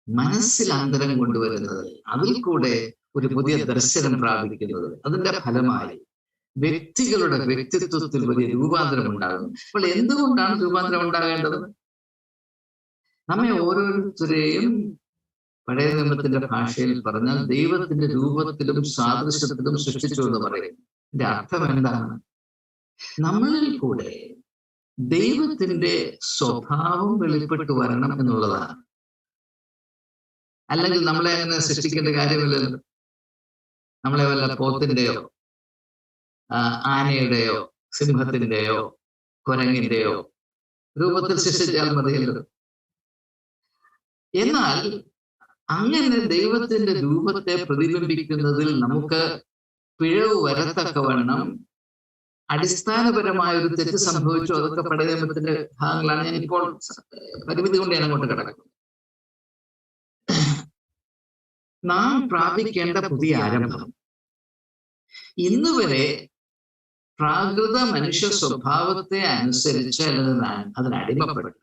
മനസ്സിൽ അന്തരം കൊണ്ടുവരുന്നത്, അതിൽ കൂടെ ഒരു പുതിയ ദർശനം പ്രാപിക്കുന്നത്, അതിന്റെ ഫലമായി വ്യക്തികളുടെ വ്യക്തിത്വത്തിൽ വലിയ രൂപാന്തരം ഉണ്ടാകുന്നു. അപ്പോൾ എന്തുകൊണ്ടാണ് രൂപാന്തരം ഉണ്ടാകേണ്ടത്? നമ്മെ ഓരോരുത്തരെയും പഴയ നിയമത്തിന്റെ ഭാഷയിൽ പറഞ്ഞാൽ ദൈവത്തിന്റെ രൂപത്തിലും സാദൃശ്യത്തിലും സൃഷ്ടിച്ചു എന്ന് പറയും. ഇതിന്റെ അർത്ഥം എന്താണ്? നമ്മളിൽ കൂടെ ദൈവത്തിന്റെ സ്വഭാവം വെളിപ്പെട്ടു വരണം എന്നുള്ളതാണ്. അല്ലെങ്കിൽ നമ്മളെ അങ്ങനെ സൃഷ്ടിക്കേണ്ട കാര്യമില്ലല്ലോ. നമ്മളെ വല്ല പോത്തിന്റെയോ ആനയുടെയോ സിംഹത്തിന്റെയോ കുരങ്ങിന്റെയോ രൂപത്തിൽ സൃഷ്ടിച്ചാൽ മതിയല്ലോ. എന്നാൽ അങ്ങനെ ദൈവത്തിന്റെ രൂപത്തെ പ്രതിബിംബിക്കുന്നതിൽ നമുക്ക് പിഴവ് വരത്തക്കവണ്ണം അടിസ്ഥാനപരമായ ഒരു തെറ്റ് സംഭവിച്ചു. അതൊക്കെ പഴയ നിയമത്തിന്റെ ഭാഗങ്ങളാണ്. ഞാൻ ഇപ്പോൾ പരിമിതി കൊണ്ട് ഞാൻ അങ്ങോട്ട് കിടക്കുന്നത്. നാം പ്രാപിക്കേണ്ട പുതിയ ആരംഭം ഇന്നുവരെ പ്രാകൃത മനുഷ്യ സ്വഭാവത്തെ അനുസരിച്ച് അതിനടിമപ്പെട്ടു.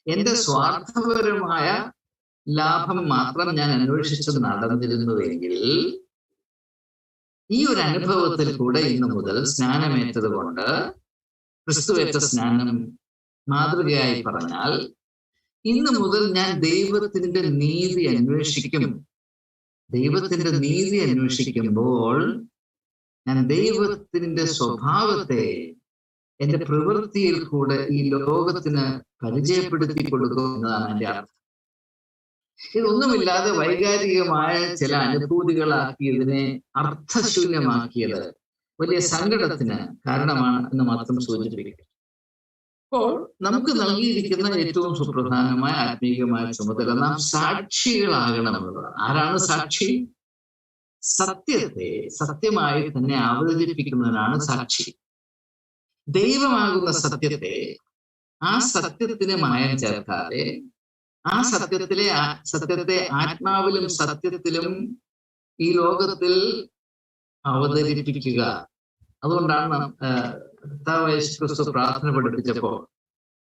എന്റെ സ്വാർത്ഥപരമായ ലാഭം മാത്രം ഞാൻ അന്വേഷിച്ച് നടന്നിരുന്നുവെങ്കിൽ ഈ ഒരു അനുഭവത്തിൽ കൂടെ ഇന്നു മുതൽ സ്നാനമേറ്റത് കൊണ്ട്, ക്രിസ്തുവേറ്റ സ്നാനം മാതൃകയായി പറഞ്ഞാൽ, ഇന്നു മുതൽ ഞാൻ ദൈവത്തിന്റെ നീതി അന്വേഷിക്കും. ദൈവത്തിന്റെ നീതി അന്വേഷിക്കുമ്പോൾ ഞാൻ ദൈവത്തിന്റെ സ്വഭാവത്തെ എന്റെ പ്രവൃത്തിയിൽ കൂടെ ഈ ലോകത്തിന് പരിചയപ്പെടുത്തി കൊടുക്കും എന്നതാണ് എൻ്റെ അർത്ഥം. ഇതൊന്നുമില്ലാതെ വൈകാരികമായ ചില അനുഭൂതികളാക്കി ഇതിനെ അർത്ഥശൂന്യമാക്കിയത് വലിയ സങ്കടത്തിന് കാരണമാണ് എന്ന് മാത്രം സൂചിപ്പിക്കുക. അപ്പോൾ നമുക്ക് നൽകിയിരിക്കുന്ന ഏറ്റവും സുപ്രധാനമായ ആത്മീയമായ ചുമതല നാം സാക്ഷികളാകണം എന്നുള്ളതാണ്. ആരാണ് സാക്ഷി? സത്യത്തെ സത്യമായി തന്നെ അവതരിപ്പിക്കുന്നതിനാണ് സാക്ഷി. ദൈവമാകുന്ന സത്യത്തെ, ആ സത്യത്തിന് മായം ചേർക്കാതെ, ആ സത്യത്തെ ആത്മാവിലും സത്യത്തിലും ഈ ലോകത്തിൽ അവതരിപ്പിക്കുക. അതുകൊണ്ടാണ് ക്രിസ്തു പ്രാർത്ഥന പഠിപ്പിച്ചപ്പോ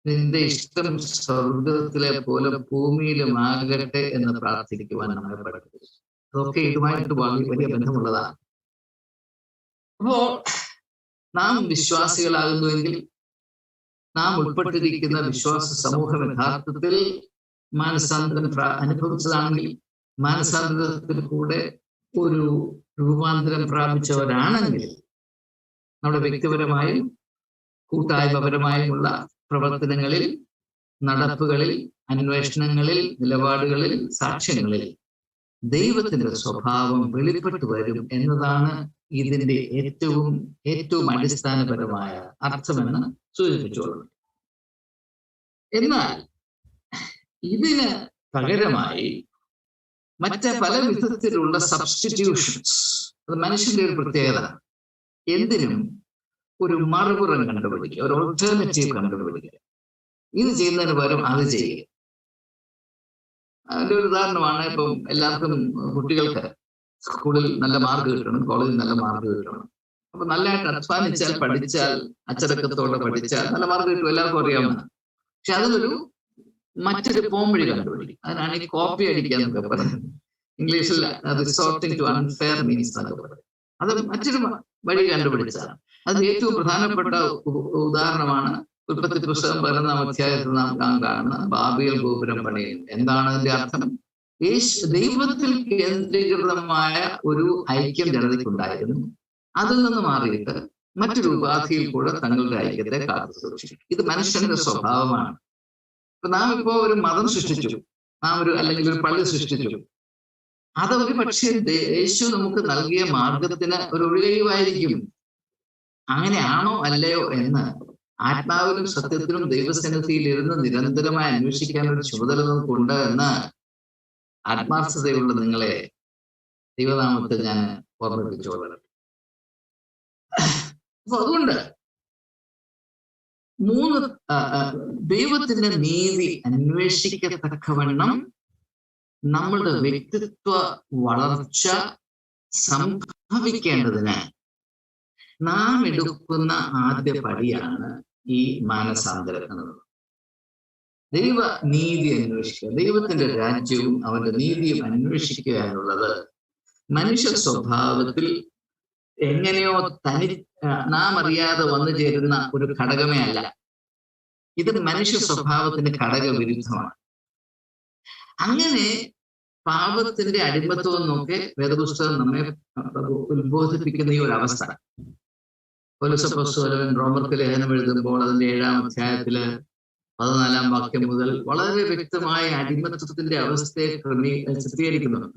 നിന്റെ ഇഷ്ടം സ്വർഗത്തിലെ പോലെ ഭൂമിയിലുമാകട്ടെ എന്ന് പ്രാർത്ഥിക്കുവാൻ നമ്മളെ പഠിപ്പിച്ചു. അതൊക്കെ ഇതുമായിട്ട് വലിയ ബന്ധമുള്ളതാണ്. അപ്പോ നാം വിശ്വാസികളാകുന്നുവെങ്കിൽ, നാം ഉൾപ്പെട്ടിരിക്കുന്ന വിശ്വാസ സമൂഹം യഥാർത്ഥത്തിൽ മാനസാന്തരം അനുഭവിച്ചതാണെങ്കിൽ, മാനസാന്തരത്തിൽ കൂടെ ഒരു രൂപാന്തരം പ്രാപിച്ചവരാണെങ്കിൽ, നമ്മുടെ വ്യക്തിപരമായും കൂട്ടായ്മപരമായുമുള്ള പ്രവർത്തനങ്ങളിൽ, നടപ്പുകളിൽ, അന്വേഷണങ്ങളിൽ, നിലപാടുകളിൽ, സാക്ഷ്യങ്ങളിൽ ദൈവത്തിന്റെ സ്വഭാവം വെളിപ്പെട്ടു വരും എന്നതാണ് ഇതിന്റെ ഏറ്റവും അടിസ്ഥാനപരമായ അർത്ഥമെന്ന് സൂചിപ്പിച്ചോളൂ. എന്നാൽ ഇതിന് പകരമായി മറ്റ് പല വിധത്തിലുള്ള സബ്സ്റ്റിറ്റ്യൂഷൻസ്, അത് മനുഷ്യന്റെ ഒരു പ്രത്യേകത. എന്തിനും ഒരു മറുപുറം കണ്ടുപിടിക്കുക, ഒരു ഓൾട്ടർനേറ്റീവ് കണ്ടുപിടിക്കുക. ഇത് ചെയ്യുന്നതിന് പകരം അത് ചെയ്യുക. അതിന്റെ ഒരു ഉദാഹരണമാണ്, ഇപ്പം എല്ലാവർക്കും കുട്ടികൾക്ക് സ്കൂളിൽ നല്ല മാർക്ക് കിട്ടണം, കോളേജിൽ നല്ല മാർക്ക് കിട്ടണം. അപ്പൊ നല്ലതായിട്ട് അധ്വാനിച്ചാൽ, പഠിച്ചാൽ, അച്ചടക്കത്തോടെ പഠിച്ചാൽ നല്ല മാർക്ക് കിട്ടും, എല്ലാവർക്കും അറിയാവുന്ന. പക്ഷെ അതിനൊരു മറ്റൊരു പോംവഴി കണ്ടുപിടിക്കും. അതിനാണ് ഈ കോപ്പി അടിക്കുക എന്നൊക്കെ പറയുന്നത്. ഇംഗ്ലീഷിൽ റിസോർട്ടിങ് ടു അൺഫെയർ മീൻസ് എന്നൊക്കെ പറയും. അത് മറ്റൊരു വഴി കണ്ടുപിടിച്ചതാണ്. അത് ഏറ്റവും പ്രധാനപ്പെട്ട ഉദാഹരണമാണ് ഉൽപ്പത്തി പുസ്തകം 11-ാം അധ്യായത്തിൽ നാം കാണുന്ന ബാബേൽ ഗോപുരം പണിയുന്നു. എന്താണ് അതിന്റെ അർത്ഥം? ദൈവത്തിൽ കേന്ദ്രീകൃതമായ ഒരു ഐക്യം ജനതയ്ക്കുണ്ടായിരുന്നു. അതിൽ നിന്ന് മാറിയിട്ട് മറ്റൊരു ഉപാധിയിൽ കൂടെ തങ്ങളുടെ ഐക്യത്തെ കാത്തു സൂക്ഷിക്കും. ഇത് മനുഷ്യന്റെ സ്വഭാവമാണ്. ഇപ്പൊ നാം ഇപ്പോ ഒരു മതം സൃഷ്ടിച്ചു, അല്ലെങ്കിൽ ഒരു പള്ളി സൃഷ്ടിച്ചു. അതൊരു പക്ഷേ യേശു നമുക്ക് നൽകിയ മാർഗത്തിന് ഒരു ഒഴികഴിവായിരിക്കും. അങ്ങനെയാണോ അല്ലയോ എന്ന് ആത്മാവിലും സത്യത്തിലും ദൈവസന്നിധിയിൽ ഇരുന്ന് നിരന്തരമായി അന്വേഷിക്കാൻ ഒരു ചുമതല നമുക്കുണ്ട് എന്ന് ആത്മാർത്ഥതയുള്ള നിങ്ങളെ ദൈവനാമത്തിൽ ഞാൻ ഓർമ്മിപ്പിച്ചോളാം. അപ്പൊ അതുകൊണ്ട് ദൈവത്തിന്റെ നീതി അന്വേഷിക്കത്തക്കവണ്ണം നമ്മളുടെ വ്യക്തിത്വ വളർച്ച സംഭവിക്കേണ്ടതിന് നാം എടുക്കുന്ന ആദ്യ പടിയാണ് ഈ മാനസാന്തരം എന്നത്. ദൈവ നീതി അന്വേഷിക്കുക, ദൈവത്തിന്റെ രാജ്യവും അവന്റെ നീതിയും അന്വേഷിക്കുക എന്നുള്ളത് മനുഷ്യ സ്വഭാവത്തിൽ എങ്ങനെയോ നാം അറിയാതെ വന്നു ചേരുന്ന ഒരു ഘടകമേ അല്ല. ഇത് മനുഷ്യ സ്വഭാവത്തിന്റെ ഘടകവിരുദ്ധമാണ്. അങ്ങനെ പാപത്തിന്റെ അടിമത്വം എന്നൊക്കെ വേദപുസ്തകം നമ്മെ ഉത്ബോധിപ്പിക്കുന്ന ഈ ഒരു അവസ്ഥ. പൗലോസപ്പോസ്തലൻ റോമർക്ക് ലേഖനം എഴുതുമ്പോൾ അതിന്റെ 7-ാം അധ്യായത്തില് 14-ാം വാക്യം മുതൽ വളരെ വ്യക്തമായ അടിമത്വത്തിന്റെ അവസ്ഥയെ ചിത്രീകരിക്കുന്നുണ്ട്.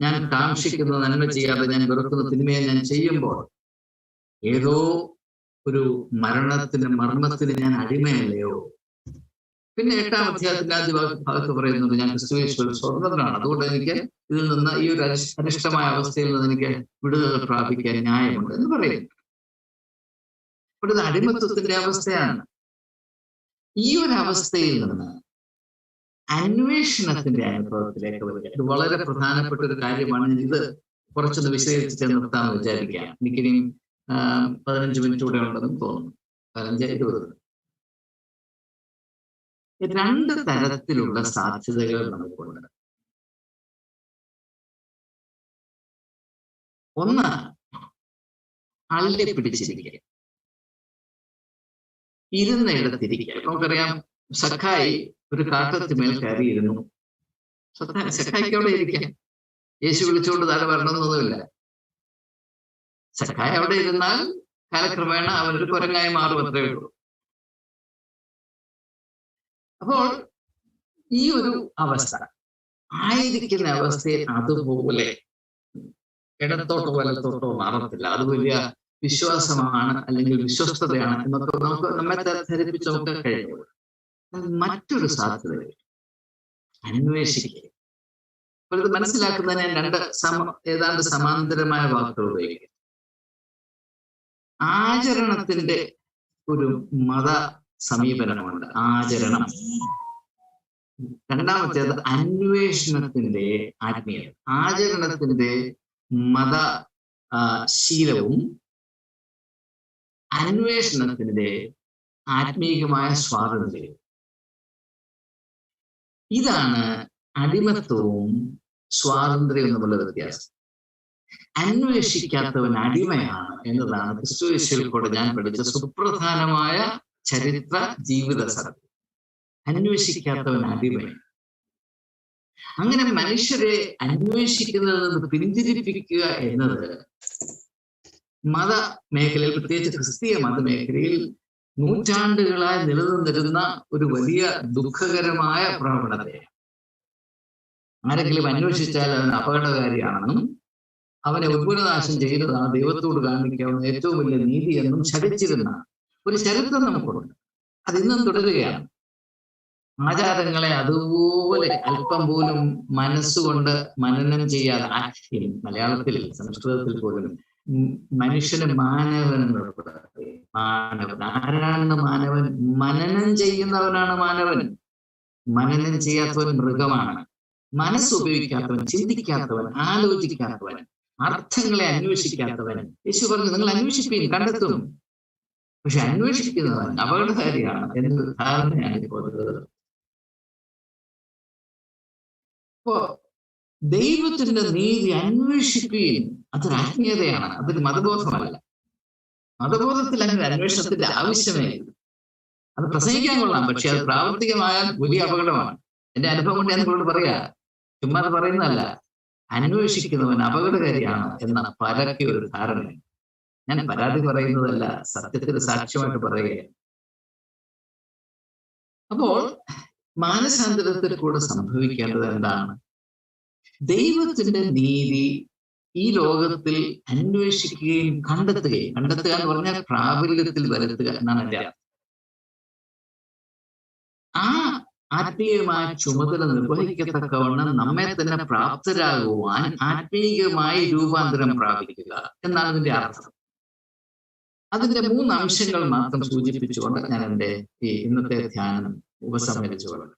ഞാൻ കാക്ഷിക്കുന്ന നന്മ ചെയ്യാതെ ഞാൻ വെറുക്കുന്ന തിന്മയെ ഞാൻ ചെയ്യുമ്പോൾ ഏതോ ഒരു മരണത്തിന് ഞാൻ അടിമയല്ലയോ. പിന്നെ 8-ാം അധ്യായത്തിന്റെ ആദ്യ ഭാഗത്ത് പറയുന്നത് ഞാൻ ക്രിസ്തുയേശുവിൽ സ്വതന്ത്രനാണ്, അതുകൊണ്ട് എനിക്ക് ഇതിൽ നിന്ന് ഈ ഒരു അനിഷ്ടമായ അവസ്ഥയിൽ നിന്ന് എനിക്ക് വിടുതൽ പ്രാപിക്കാൻ ന്യായമുണ്ട് എന്ന് പറയുന്നു. അപ്പോൾ ഇത് അടിമത്വത്തിന്റെ അവസ്ഥയാണ്. ഈ ഒരു അവസ്ഥയിൽ നിന്ന് അന്വേഷണത്തിന്റെ അനുഭവത്തിലേക്ക് വരിക, ഇത് വളരെ പ്രധാനപ്പെട്ട ഒരു കാര്യമാണ്. ഇത് കുറച്ചൊന്ന് വിശദീകരിച്ച് നിർത്താമെന്ന് വിചാരിക്കാം. എനിക്കിനി 15 മിനിറ്റ് കൂടെ ഉണ്ടെന്ന് തോന്നുന്നു. 15-20. 2 തരത്തിലുള്ള സാധ്യതകൾ നമുക്കുണ്ട്. ഒന്ന്, അള്ളി പിടിച്ചിരിക്കുക, ഇരുന്ന ഇടത്തിരിക്കുക. നമുക്കറിയാം, സഖായി ഒരു കാട്ടത്തിന്മേൽ കയറിയിരുന്നു. സഖായിക്ക് അവിടെ ഇരിക്കാം, യേശു വിളിച്ചുകൊണ്ട് താഴെ വരണമെന്നൊന്നുമില്ല. സഖായി അവിടെ ഇരുന്നാൽ കാലക്രമേണ അവനൊരു കുരങ്ങായി മാറും, അത്രയേ ഉള്ളൂ. അപ്പോൾ ഈ ഒരു അവസ്ഥ, ആയിരിക്കുന്ന അവസ്ഥയെ അതുപോലെ ഇടത്തോട്ടോ വലത്തോട്ടോ മാറത്തില്ല. അത് വലിയ വിശ്വാസമാണ്, അല്ലെങ്കിൽ വിശ്വസ്തതയാണ് എന്നൊക്കെ നമ്മെ ധരിപ്പിച്ച് നമുക്ക് കഴിയുള്ളൂ. മറ്റൊരു സാധ്യത അന്വേഷിക്കുക. അപ്പോൾ ഇത് മനസ്സിലാക്കുന്നതിന് രണ്ട് ഏതാണ്ട് സമാന്തരമായ വാക്കുകൾ ഉപയോഗിക്കുക. ആചരണത്തിന്റെ ഒരു മത സമീപനമുണ്ട്, ആചരണം. രണ്ടാമത്തേത് അന്വേഷണത്തിന്റെ ആത്മീയത. ആചരണത്തിന്റെ മത ശീലവും അന്വേഷണത്തിന്റെ ആത്മീയമായ സ്വാതന്ത്ര്യവും. ഇതാണ് അടിമത്വവും സ്വാതന്ത്ര്യവും തമ്മിലുള്ള വ്യത്യാസം. അന്വേഷിക്കാത്തവൻ അടിമയാണ് എന്നതാണ് ക്രിസ്തുയേശുവിൽ കൂടെ ഞാൻ പഠിച്ച സുപ്രധാനമായ ചരിത്ര ജീവിത സത്യം. അന്വേഷിക്കാത്തവൻ അടിമയാണ്. അങ്ങനെ മനുഷ്യരെ അന്വേഷിക്കുന്നതിൽ നിന്ന് പിന്തിരിപ്പിക്കുക എന്നത് മത മേഖലയിൽ, പ്രത്യേകിച്ച് ക്രിസ്തീയ മതമേഖലയിൽ നൂറ്റാണ്ടുകളായി നിലനിന്നിരുന്ന ഒരു വലിയ ദുഃഖകരമായ പ്രവണതയാണ്. ആരെങ്കിലും അന്വേഷിച്ചാൽ അവൻ അപകടകാരിയാണെന്നും അവനെ ഉന്മൂലനാശം ചെയ്യുന്നതാണ് ദൈവത്തോട് കാണിക്കാവുന്ന ഏറ്റവും വലിയ നീതി എന്നും ശഠിച്ചിരുന്ന ഒരു ചരിത്രം നമുക്കുണ്ട്. അതിന്നും തുടരുകയാണ്. ആചാരങ്ങളെ അതുപോലെ അല്പം പോലും മനസ്സുകൊണ്ട് മനനം ചെയ്യാതെ, മലയാളത്തിൽ സംസ്കൃതത്തിൽ പോലും മനുഷ്യന് മാനവൻ, ആരാണ് മാനവൻ? മനനം ചെയ്യുന്നവനാണ് മാനവൻ. മനനം ചെയ്യാത്തവൻ മൃഗമാണ്. മനസ്സ് ഉപയോഗിക്കാത്തവൻ, ചിന്തിക്കാത്തവൻ, ആലോചിക്കാത്തവൻ, അർത്ഥങ്ങളെ അന്വേഷിക്കാത്തവൻ. യേശു പറഞ്ഞു, നിങ്ങൾ അന്വേഷിപ്പീൻ, കണ്ടെത്തും. പക്ഷെ അന്വേഷിക്കുന്നവൻ അപകടകാരിയാണ് എന്നൊരു ധാരണയാണ് ഇപ്പോൾ. അപ്പോ ദൈവത്തിന്റെ നീതി അന്വേഷിക്കുകയും അതൊരു ആത്മീയതയാണ്, അതൊരു മതബോധമല്ല. മതബോധത്തിൽ അങ്ങനെ അന്വേഷണത്തിന്റെ ആവശ്യമേ. അത് പ്രസംഗിക്കാൻ കൊള്ളാം, പക്ഷെ അത് പ്രാവർത്തികമായാൽ വലിയ അപകടമാണ്. എന്റെ അനുഭവം കൊണ്ട് ഞാൻ നിങ്ങളോട് പറയാ, ചുമ്മാ അത് പറയുന്നതല്ല. അന്വേഷിക്കുന്നവൻ അപകടകാരിയാണ് എന്ന പരക്കെ ഒരു ധാരണയാണ്. ഞാൻ പരാതി പറയുന്നതല്ല, സത്യത്തിന് സാക്ഷ്യമായിട്ട് പറയുകയാണ്. അപ്പോൾ മാനസാന്തരത്തിൽ കൂടെ സംഭവിക്കേണ്ടത് എന്താണ്? ദൈവത്തിന്റെ നീതി ഈ ലോകത്തിൽ അന്വേഷിക്കുകയും കണ്ടെത്തുക എന്ന് പറഞ്ഞാൽ പ്രാബല്യത്തിൽ വരുത്തുക എന്നാണ് എൻ്റെ അർത്ഥം. ആ ആത്മീയമായ ചുമതല നിർവഹിക്കത്തക്കവണ്ണം നമ്മെ തന്നെ പ്രാപ്തരാകുവാൻ ആത്മീയമായി രൂപാന്തരം പ്രാപിക്കുക എന്നാണ് ഇതിന്റെ അർത്ഥം. അതിന്റെ 3 അംശങ്ങൾ മാത്രം സൂചിപ്പിച്ചുകൊണ്ട് ഞാൻ എൻ്റെ ഈ ഇന്നത്തെ ധ്യാനം ഉപസംഹരിച്ചുകൊണ്ട്,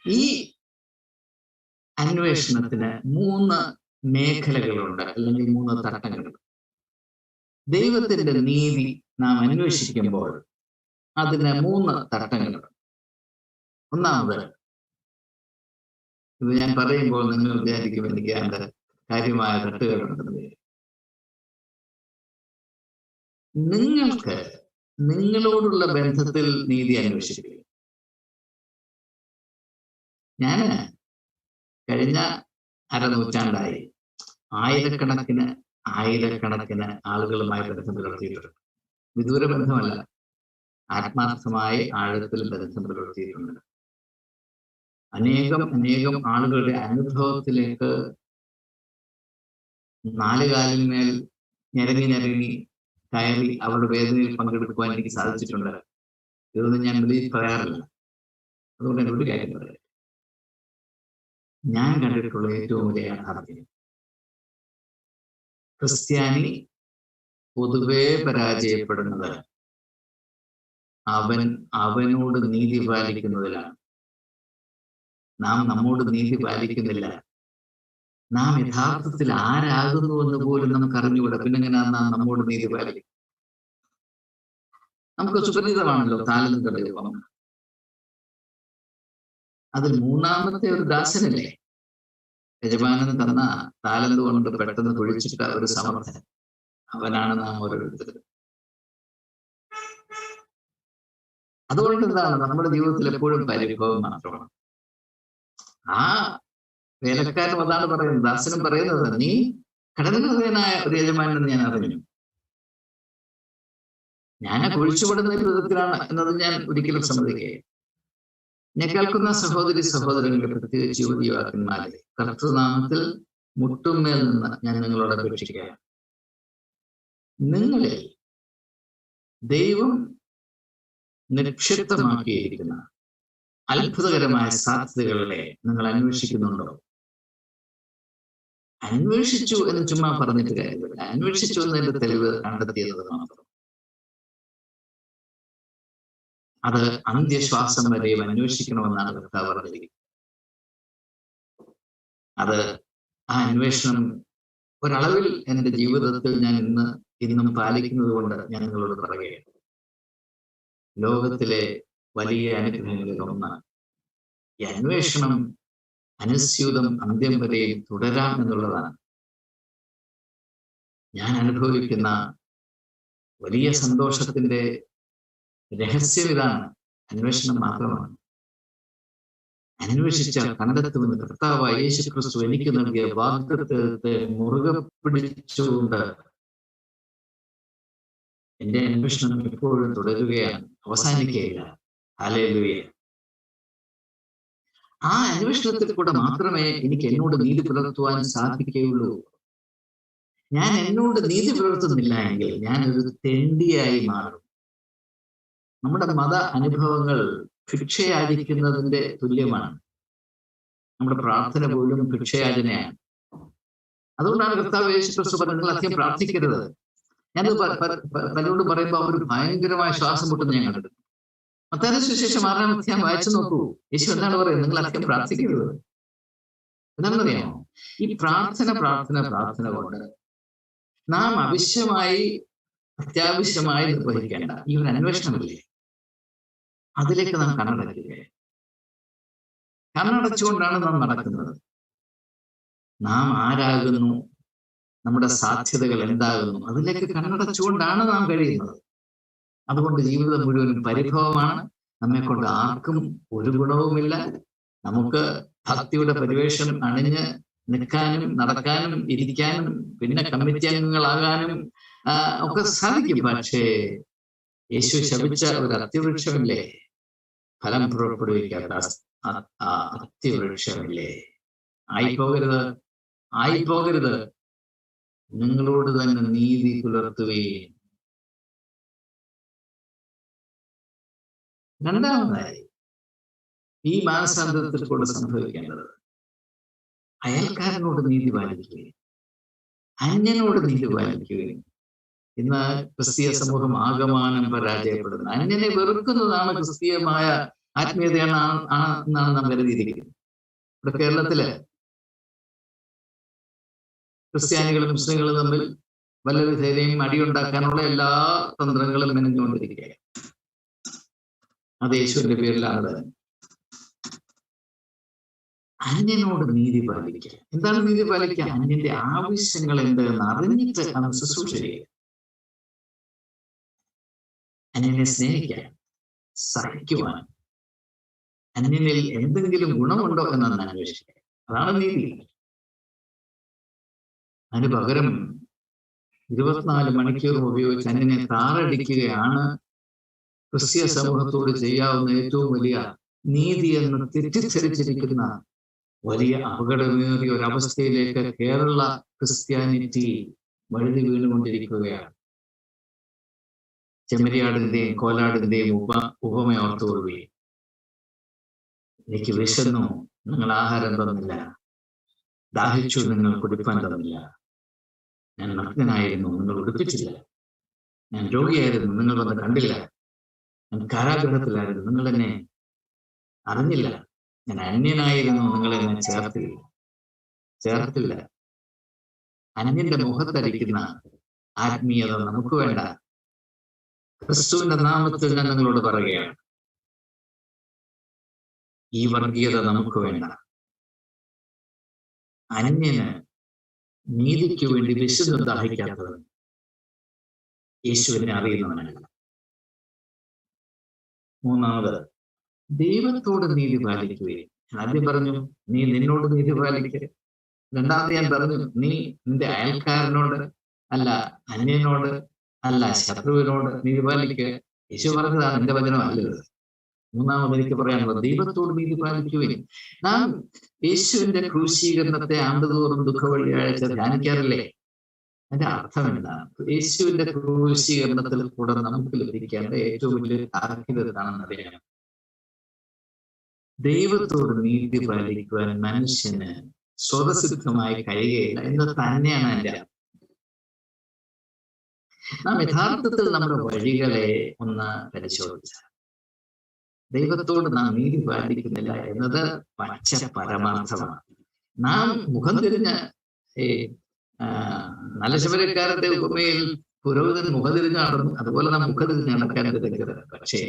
ഈ അന്വേഷണത്തിന് 3 മേഖലകളുണ്ട്, അല്ലെങ്കിൽ 3 തട്ടങ്ങളുണ്ട്. ദൈവത്തിന്റെ നീതി നാം അന്വേഷിക്കുമ്പോൾ അതിന് 3 തട്ടങ്ങളുണ്ട്. ഒന്നാമത്, ഇത് ഞാൻ പറയുമ്പോൾ നിങ്ങൾ വിചാരിക്കും എനിക്ക് അതിന്റെ കാര്യമായ തട്ടുകളുണ്ടെന്ന്. നിങ്ങൾക്ക് നിങ്ങളോടുള്ള ബന്ധത്തിൽ നീതി അന്വേഷിക്കുക. ഞാൻ കഴിഞ്ഞ അരനൂറ്റാണ്ടായി ആയിരക്കണക്കിന് ആളുകളുമായി ബന്ധം പുലർത്തിയിട്ടുണ്ട്. വിദൂര ബന്ധമല്ല, ആത്മാർത്ഥമായി ആഴത്തിൽ ബന്ധം പുലർത്തിയിട്ടുണ്ട്. അനേകം ആളുകളുടെ അനുഭവത്തിലേക്ക് 4 കാലിന്മേൽ ഞെരങ്ങി കയറി അവരുടെ വേദനയിൽ പങ്കെടുക്കുവാൻ എനിക്ക് സാധിച്ചിട്ടുണ്ട്. ഇതൊന്നും ഞാൻ വെളിയിൽ പറയാറില്ല. അതുകൊണ്ട് എന്നോട് കാര്യം പറയാം. ഞാൻ കണ്ടിട്ടുള്ള ഏറ്റവും വലിയ യാഥാർത്ഥ്യം, ക്രിസ്ത്യാനി പൊതുവെ പരാജയപ്പെടുന്നത് അവനോട് നീതി പാലിക്കുന്നതിലാണ്. നാം നമ്മോട് നീതി പാലിക്കുന്നില്ല. നാം യഥാർത്ഥത്തിൽ ആരാകുന്നു എന്ന് പോലും നമുക്ക് അറിഞ്ഞുകൂടാ. പിന്നെ എങ്ങനെ നാം നമ്മോട് നീതി പാലിക്കും? നമുക്ക് സുപരിചിതമാണല്ലോ താലന്തുകളുടെ രൂപം. അതിൽ മൂന്നാമത്തെ ഒരു ദാസനല്ലേ യജമാനൻ തന്ന താലന്ത് കൊണ്ട് പെട്ടെന്ന് കുഴിച്ചിട്ട ഒരു സമർത്ഥൻ. അവനാണ് നാം ഓരോരുത്തരും. അതുകൊണ്ട് എന്താണ് നമ്മുടെ ജീവിതത്തിൽ എപ്പോഴും പരിഭവം മാത്രമാണ്. ആ വേലക്കാരൻ അതാണ് പറയുന്നത്, ദാസനും പറയുന്നത്, നീ കടന്നുകടനായ ഒരു യജമാനെന്ന് ഞാൻ അറിഞ്ഞു. ഞാൻ കുഴിച്ചുപെടുന്ന വിധത്തിലാണ് എന്നത് ഞാൻ ഒരിക്കലും സമ്മതിക്കുകയില്ല. ഞാൻ കേൾക്കുന്ന സഹോദരി സഹോദരങ്ങളെ, പ്രത്യേകിച്ച് യുവതി യുവാക്കന്മാരെ, കർത്തൃനാമത്തിൽ മുട്ടുമേൽ നിന്ന് ഞാൻ നിങ്ങളോട് അപേക്ഷിക്കുകയാണ്. നിങ്ങളിൽ ദൈവം നിക്ഷിപ്തമാക്കിയിരിക്കുന്ന അത്ഭുതകരമായ സാധ്യതകളെ നിങ്ങൾ അന്വേഷിക്കുന്നുണ്ടോ? അന്വേഷിച്ചു എന്ന് ചുമ്മാ പറഞ്ഞിട്ട് കാര്യമില്ല. അന്വേഷിച്ചു എന്നതിന്റെ തെളിവ് കണ്ടെത്തിയത് മാത്രം. അത് അന്ത്യശ്വാസം വരെയും അന്വേഷിക്കണമെന്നാണ് കർത്താവ് പറഞ്ഞിരിക്കുന്നത്. അത് ആ അന്വേഷണം ഒരളവിൽ എൻ്റെ ജീവിതത്തിൽ ഞാൻ ഇന്നും പാലിക്കുന്നത് കൊണ്ട് ഞാൻ നിങ്ങളോട് പറയുകയാണ്. ലോകത്തിലെ വലിയ അനുഗ്രഹങ്ങളിൽ ഒന്നാണ് ഈ അന്വേഷണം അനുസ്യൂതം അന്ത്യം വരെയും തുടരാം എന്നുള്ളതാണ്. ഞാൻ അനുഭവിക്കുന്ന വലിയ സന്തോഷത്തിന്റെ രഹസ്യം ഇതാണ്. അന്വേഷണം മാത്രമാണ്. അന്വേഷിച്ചാൽ കണ്ടെത്തുമെന്ന് കർത്താവായ യേശു ക്രിസ്തു എനിക്ക് നൽകിയ വാഗ്ദത്തത്തെ മുറുകെ പിടിച്ചുകൊണ്ട് എന്റെ അന്വേഷണം എപ്പോഴും തുടരുകയാണ്, അവസാനിക്കുകയില്ല. ഹല്ലേലൂയ. ആ അന്വേഷണത്തിൽ കൂടെ മാത്രമേ എനിക്ക് എന്നോട് നീതി പുലർത്തുവാൻ സാധിക്കുകയുള്ളൂ. ഞാൻ എന്നോട് നീതി പുലർത്തുന്നില്ല എങ്കിൽ ഞാൻ ഒരു തെണ്ടിയായി മാറും. നമ്മുടെ മത അനുഭവങ്ങൾ ഭിക്ഷയാചിക്കുന്നതിന്റെ തുല്യമാണ്. നമ്മുടെ പ്രാർത്ഥന പോലും ഭിക്ഷയാചനയാണ്. അതുകൊണ്ടാണ് കർത്താവ് യേശു ക്രിസ്തു പറഞ്ഞത്, നിങ്ങൾ അധികം പ്രാർത്ഥിക്കരുത്. ഞാനത് പലരോടും പറയുമ്പോൾ അവർ ഭയങ്കരമായ ശ്വാസം മുട്ടുന്ന ഞാൻ കണ്ടത്. മത്തായി സുവിശേഷം 6-ാം അധ്യായം വായിച്ചു നോക്കൂ. യേശു എന്താണ് പറയുന്നത്? നിങ്ങൾ അധികം പ്രാർത്ഥിക്കരുത്. എന്താണെന്നറിയാമോ? ഈ പ്രാർത്ഥന കൊണ്ട് നാം അത്യാവശ്യമായി നിർവഹിക്കേണ്ട ഈ ഒരു അന്വേഷണമില്ലേ, അതിലേക്ക് നാം കണ്ണടയ്ക്കുകയാണ്. കണ്ണടച്ചുകൊണ്ടാണ് നാം നടക്കുന്നത്. നാം ആരാകുന്നു, നമ്മുടെ സാധ്യതകൾ എന്താകുന്നു, അതിലേക്ക് കണ്ണടച്ചുകൊണ്ടാണ് നാം കഴിയുന്നത്. അതുകൊണ്ട് ജീവിതം മുഴുവൻ പരിഭവമാണ്. നമ്മെ കൊണ്ട് ആർക്കും ഒരു ഗുണവുമില്ല. നമുക്ക് ഭക്തിയുടെ പരിവേഷം അണിഞ്ഞ് നിൽക്കാനും നടക്കാനും ഇരിക്കാനും പിന്നെ കമ്മിറ്റി അംഗങ്ങളാകാനും ഒക്കെ സാധിക്കും. പക്ഷേ യേശു ശപിച്ച ഒരു അത്യവൃക്ഷമില്ലേ, ഫലം പുറപ്പെടുവിക്കാത്ത അത്യവൃക്ഷമില്ലേ, ആയിപ്പോകരുത്. നിങ്ങളോട് തന്നെ നീതി പുലർത്തുകയും. രണ്ടാമതായി ഈ മാനസാന്തരത്തിൽ കൂടെ സംഭവിക്കേണ്ടത് അയൽക്കാരനോട് നീതി പാലിക്കുകയും അന്യനോട് നീതി പാലിക്കുകയും. ഇന്ന് ക്രിസ്തീയ സമൂഹം ആകമാനം പരാജയപ്പെടുന്നു. അന്യനെ വെറുക്കുന്നതാണ് ക്രിസ്തീയമായ ആത്മീയതയാണ് നാം കരുതിയിരിക്കുന്നത്. ഇവിടെ കേരളത്തില് ക്രിസ്ത്യാനികളും മുസ്ലിങ്ങളും തമ്മിൽ വല്ല വിധേനയും അടിയുണ്ടാക്കാനുള്ള എല്ലാ തന്ത്രങ്ങളും മെനഞ്ഞുകൊണ്ടിരിക്കുകയാണ്. അത് യേശുവിന്റെ പേരിലാണ്. അന്യനോട് നീതി പാലിക്കുക. എന്താണ് നീതി പാലിക്കുക? അന്യന്റെ ആവശ്യങ്ങൾ എന്തെന്ന് അറിഞ്ഞിട്ട് അവൻ ശുശ്രൂഷ ചെയ്യുക. അന്യനെ സ്നേഹിക്കാൻ, സഹിക്കുവാൻ, അന്യനിൽ എന്തെങ്കിലും ഗുണമുണ്ടോ എന്നാണ് അന്വേഷിക്കുക. അതാണ് നീതി. അതിന് പകരം 24 മണിക്കൂറും ഉപയോഗിച്ച് അന്യനെ താറടിക്കുകയാണ് ക്രിസ്തീയ സമൂഹത്തോട് ചെയ്യാവുന്ന ഏറ്റവും വലിയ നീതി എന്ന് തെറ്റിദ്ധരിച്ചിരിക്കുന്ന വലിയ അപകടമേറിയ ഒരവസ്ഥയിലേക്ക് കേരള ക്രിസ്ത്യാനിറ്റി വഴുതി വീണുകൊണ്ടിരിക്കുകയാണ്. ചെമ്മരിയാടിന്റെയും കോലാടിന്റെയും ഉപമയോർത്തുകൊള്ളുകയും, എനിക്ക് വിശന്നു, നിങ്ങൾ ആഹാരം തന്നില്ല, ദാഹിച്ചു, നിങ്ങൾ കുടിപ്പാൻ തന്നില്ല, ഞാൻ നഗ്നനായിരുന്നു, നിങ്ങൾ ഉടുപ്പിച്ചില്ല, ഞാൻ രോഗിയായിരുന്നു, നിങ്ങൾ വന്ന് കണ്ടില്ല, ഞാൻ കാരാഗ്രഹത്തിലായിരുന്നു, നിങ്ങൾ എന്നെ അറിഞ്ഞില്ല, ഞാൻ അന്യനായിരുന്നു, നിങ്ങൾ എന്നെ ചേർത്തില്ല. ചേർത്തില്ല. അന്യന്റെ മുഖത്തടിക്കുന്ന ആത്മീയത നമുക്ക് വേണ്ട. ക്രിസ്തുവിന്റെ നാമത്തിൽ ഞാൻ നിങ്ങളോട് പറയുകയാണ്, ഈ വർഗീയത നമുക്ക് വേണ്ട. അന്യന് നീതിക്ക് വേണ്ടി വിശുദ്ധ ദാഹിക്കാത്തവൻ യേശുവിനെ അറിയുന്നവനല്ല. മൂന്നാമത്, ദൈവത്തോട് നീതി പാലിക്കുകയും. ആദ്യം പറഞ്ഞു നീ നിന്നോട് നീതി പാലിക്കുക. രണ്ടാമത് ഞാൻ പറഞ്ഞു നീ നിന്റെ അയൽക്കാരനോട് അല്ല, അന്യനോട് അല്ല, ശത്രുവിനോട് നീതി പാലിക്കുക. യേശു പറഞ്ഞതാണ്, എന്റെ വചനമല്ലത്. മൂന്നാമത് എനിക്ക് പറയാനുള്ളത്, ദൈവത്തോട് നീതി പാലിക്കുകയും. നാം യേശുവിന്റെ ക്രൂശീകരണത്തെ ആണ്ടുതോറും ദുഃഖവെള്ളിയാഴ്ച ധ്യാനിക്കാറില്ലേ? അതിന്റെ അർത്ഥം എന്താണ്? യേശുവിന്റെ ക്രൂശീകരണത്തിൽ കൂടെ നമുക്ക് ലഭിക്കേണ്ട ഏറ്റവും വലിയ താർക്കികതാണെന്ന് അറിയാം. ദൈവത്തോട് നീതി പാലിക്കുവാൻ മനുഷ്യന് സ്വതസിദ്ധമായി കഴിയുകയില്ല എന്ന് തന്നെയാണ് എൻ്റെ അർത്ഥം. നാം യഥാർത്ഥത്തിൽ നമ്മുടെ വഴികളെ ഒന്ന് പരിശോധിച്ചാൽ ദൈവത്തോട് നാം നീതി പാലിക്കുന്നില്ല എന്നത് പച്ച പരമാർത്ഥമാണ്. നാം മുഖം തിരിഞ്ഞ് നല്ല ശബരിക്കാരന്റെ ഉപമയിൽ പുരോഹിതൻ മുഖം തിരിഞ്ഞ് നടന്നു, അതുപോലെ നാം മുഖം തിരിഞ്ഞ് നടക്കാൻ തിരക്കരുത്. പക്ഷേ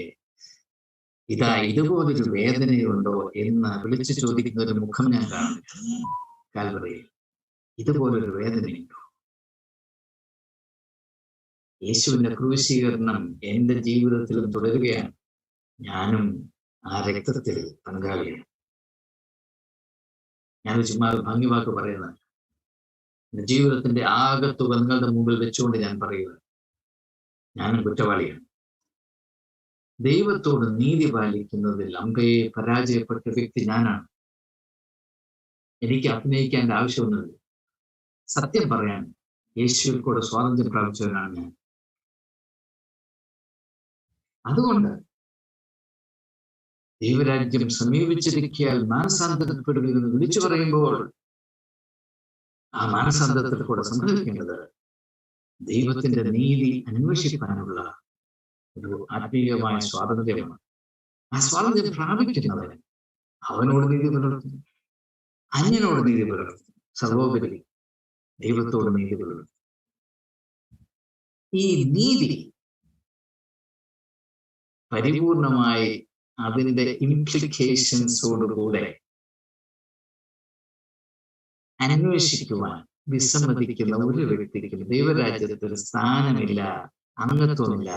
ഇതുപോലൊരു വേദനയുണ്ടോ എന്ന് വിളിച്ചു ചോദിക്കുന്ന ഒരു മുഖം ഞാൻ കാണുന്നു കാൽവറിയിൽ. ഇതുപോലൊരു വേദനയുണ്ടോ? യേശുവിന്റെ ക്രൂശീകരണം എന്റെ ജീവിതത്തിലും തുടരുകയാണ്. ഞാനും ആ രക്തത്തിൽ പങ്കാളിയാണ്. ഞാൻ ചുമ്മാ ഭംഗിവാക്ക് പറയുന്നത്, എന്റെ ജീവിതത്തിന്റെ ആകത്തുക നിങ്ങളുടെ മുമ്പിൽ വെച്ചുകൊണ്ട് ഞാൻ പറയുക, ഞാനും കുറ്റവാളിയാണ്. ദൈവത്തോട് നീതി പാലിക്കുന്നതിൽ അമ്പയെ പരാജയപ്പെട്ട വ്യക്തി ഞാനാണ്. എനിക്ക് അഭിനയിക്കേണ്ട ആവശ്യമൊന്നുമില്ല. സത്യം പറയാൻ യേശുവിൽ കൂടെ സ്വാതന്ത്ര്യം പ്രാപിച്ചവനാണ് ഞാൻ. അതുകൊണ്ട് ദൈവരാജ്യം സമീപിച്ചിരിക്കാൻ മാനസാന്തരപ്പെടുകയെന്ന് വിളിച്ചു പറയുമ്പോൾ ആ മാനസാന്തരത്തിൽ കൂടെ സംഭവിക്കേണ്ടത് ദൈവത്തിന്റെ നീതി അന്വേഷിക്കാനുള്ള ഒരു ആത്മീയമായ സ്വാതന്ത്ര്യമാണ്. ആ സ്വാതന്ത്ര്യം പ്രാപിക്കുന്നവൻ അവനോട് നീതി പുലർത്തുന്നു, അന്യനോട് നീതി പുലർത്തുന്നു, സർവോപരി ദൈവത്തോട് നീതി പുലർത്തുന്നു. ഈ നീതി പരിപൂർണമായി അതിന്റെ ഇംപ്ലിക്കേഷൻസോടുകൂടെ അന്വേഷിക്കുവാൻ വിസമ്മതിക്കുന്ന ഒരു വ്യക്തിക്കും ദൈവരാജ്യത്തിൽ സ്ഥാനമില്ല, അംഗത്വമില്ല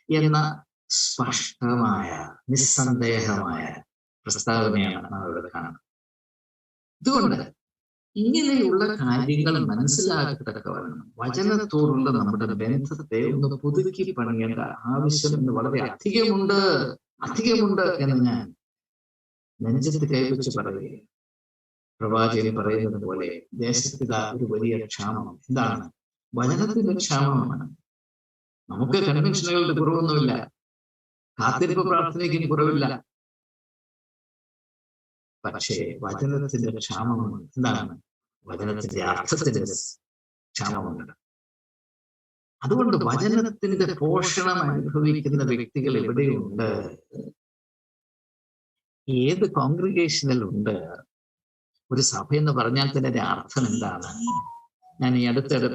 എന്ന സ്പഷ്ടമായ നിസ്സന്ദേഹമായ പ്രസ്താവനയാണ് നാം ഇവിടെ കാണുന്നത്. അതുകൊണ്ട് ഇങ്ങനെയുള്ള കാര്യങ്ങൾ മനസ്സിലാക്കത്തക്കവണ്ണം വചനത്തോടുള്ള നമ്മുടെ ബന്ധത്തെ ഒന്ന് പുതുക്കി പണിയേണ്ട ആവശ്യം എന്ന് വളരെ അധികമുണ്ട് എന്ന് ഞാൻ നെഞ്ചത്ത് കൈവച്ച് പറയുകയാണ്. പ്രവാചകൻ പറയുന്നത് പോലെ ദേശത്തിത ഒരു വലിയ ക്ഷാമം. എന്താണ്? വചനത്തിന്റെ ക്ഷാമമാണ്. നമുക്ക് കൺവെൻഷനുകളുടെ കുറവൊന്നുമില്ല, കാത്തിരിപ്പ് പ്രാർത്ഥനയ്ക്കും കുറവില്ല. പക്ഷേ വചനത്തിന്റെ ക്ഷാമമുണ്ട്. എന്താണ്? വചനത്തിന്റെ അർത്ഥത്തിന്റെ ക്ഷാമമുണ്ട്. അതുകൊണ്ട് വചനത്തിന്റെ പോഷണം അനുഭവിക്കുന്ന വ്യക്തികൾ എവിടെയുണ്ട്? ഏത് കോൺഗ്രിഗേഷനിലുണ്ട്? ഒരു സഭ എന്ന് പറഞ്ഞാൽ തന്നെ അതിന്റെ അർത്ഥം എന്താണ്? ഞാൻ ഈ അടുത്തിടെ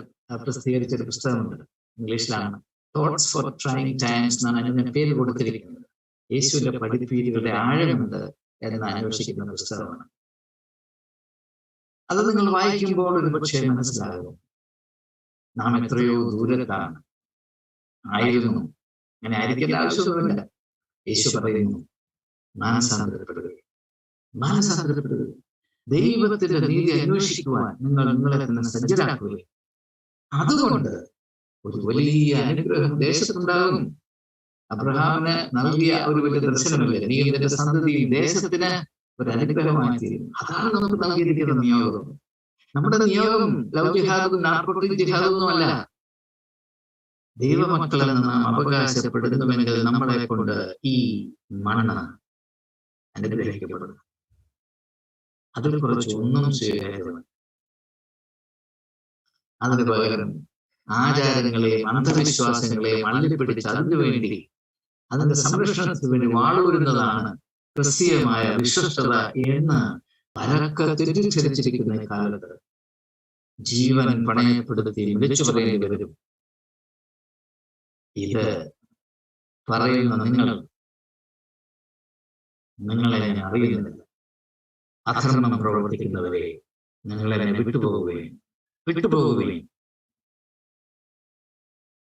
പ്രസിദ്ധീകരിച്ചൊരു പുസ്തകമുണ്ട്, ഇംഗ്ലീഷിലാണ്. തോട്ട്സ് ഫോർ ട്രൈങ് ടൈംസ് എന്നാണ് അതിന് പേര് കൊടുത്തിരിക്കുന്നത്. യേശുവിന്റെ പഠിപ്പീരുകളുടെ ആഴമുണ്ട് എന്ന് അന്വേഷിക്കുന്ന പുസ്തകമാണ്. അത് നിങ്ങൾ വായിക്കുമ്പോൾ ഒരു പക്ഷേ മനസ്സിലാകും, നാം എത്രയോ ദൂരത്താണ് ആയിരുന്നു. അങ്ങനെ ആയിരിക്കേണ്ട ആവശ്യമൊന്നുമില്ല. യേശു പറയുന്നു, മാനസാന്തരപ്പെടുക. ദൈവത്തിന്റെ നീതി അന്വേഷിക്കുവാൻ നിങ്ങൾ നിങ്ങളെ തന്നെ സജ്ജരാക്കുക. അതുകൊണ്ട് ഒരു വലിയ അനുഗ്രഹം ദേശത്തുണ്ടാകും. അബ്രഹാമിന് നൽകിയ ഒരു വലിയ ദർശനമില്ലേ? നീ നിന്റെ സന്തതി ദേശത്തിന് ഒരു അനുഗ്രഹമായി തീരും. അതാണ് നമുക്ക് നൽകിയിരിക്കുന്ന നിയോഗം. നമ്മുടെ നിയോഗം ലവ് ജിഹാദും നാർക്കോട്ടിക് ജിഹാദൊന്നും അല്ല. ദൈവമക്കളെന്ന് നാം അവകാശപ്പെടുന്നുവെങ്കിൽ നമ്മളെ കൊണ്ട് ഈ മണ്ണ് അനുഗ്രഹിക്കപ്പെടുന്നു. അതിൽ കുറച്ച് ഒന്നും സ്വീകരിക്കണം. അതിന് പകരം ആചാരങ്ങളെയും അന്ധവിശ്വാസങ്ങളെയും അള്ളിപ്പിടിച്ച് അതിനുവേണ്ടി അതിന്റെ സംരക്ഷണത്തിന് വേണ്ടി വാളൂരുന്നതാണ് ക്രിസ്തീയമായ വിശ്വസ്തത എന്ന് പരക്കെ തെറ്റിദ്ധരിച്ചിരിക്കുന്ന കാലത്ത് ജീവൻ പണയപ്പെടുത്തി വിളിച്ചു പറയേണ്ടി വരും. ഇത് പറയുന്ന നിങ്ങളെ ഞാൻ അറിയുന്നില്ല. അധർമ്മം പ്രവർത്തിക്കുന്നവരെ നിങ്ങളെ വിട്ടുപോകുകയും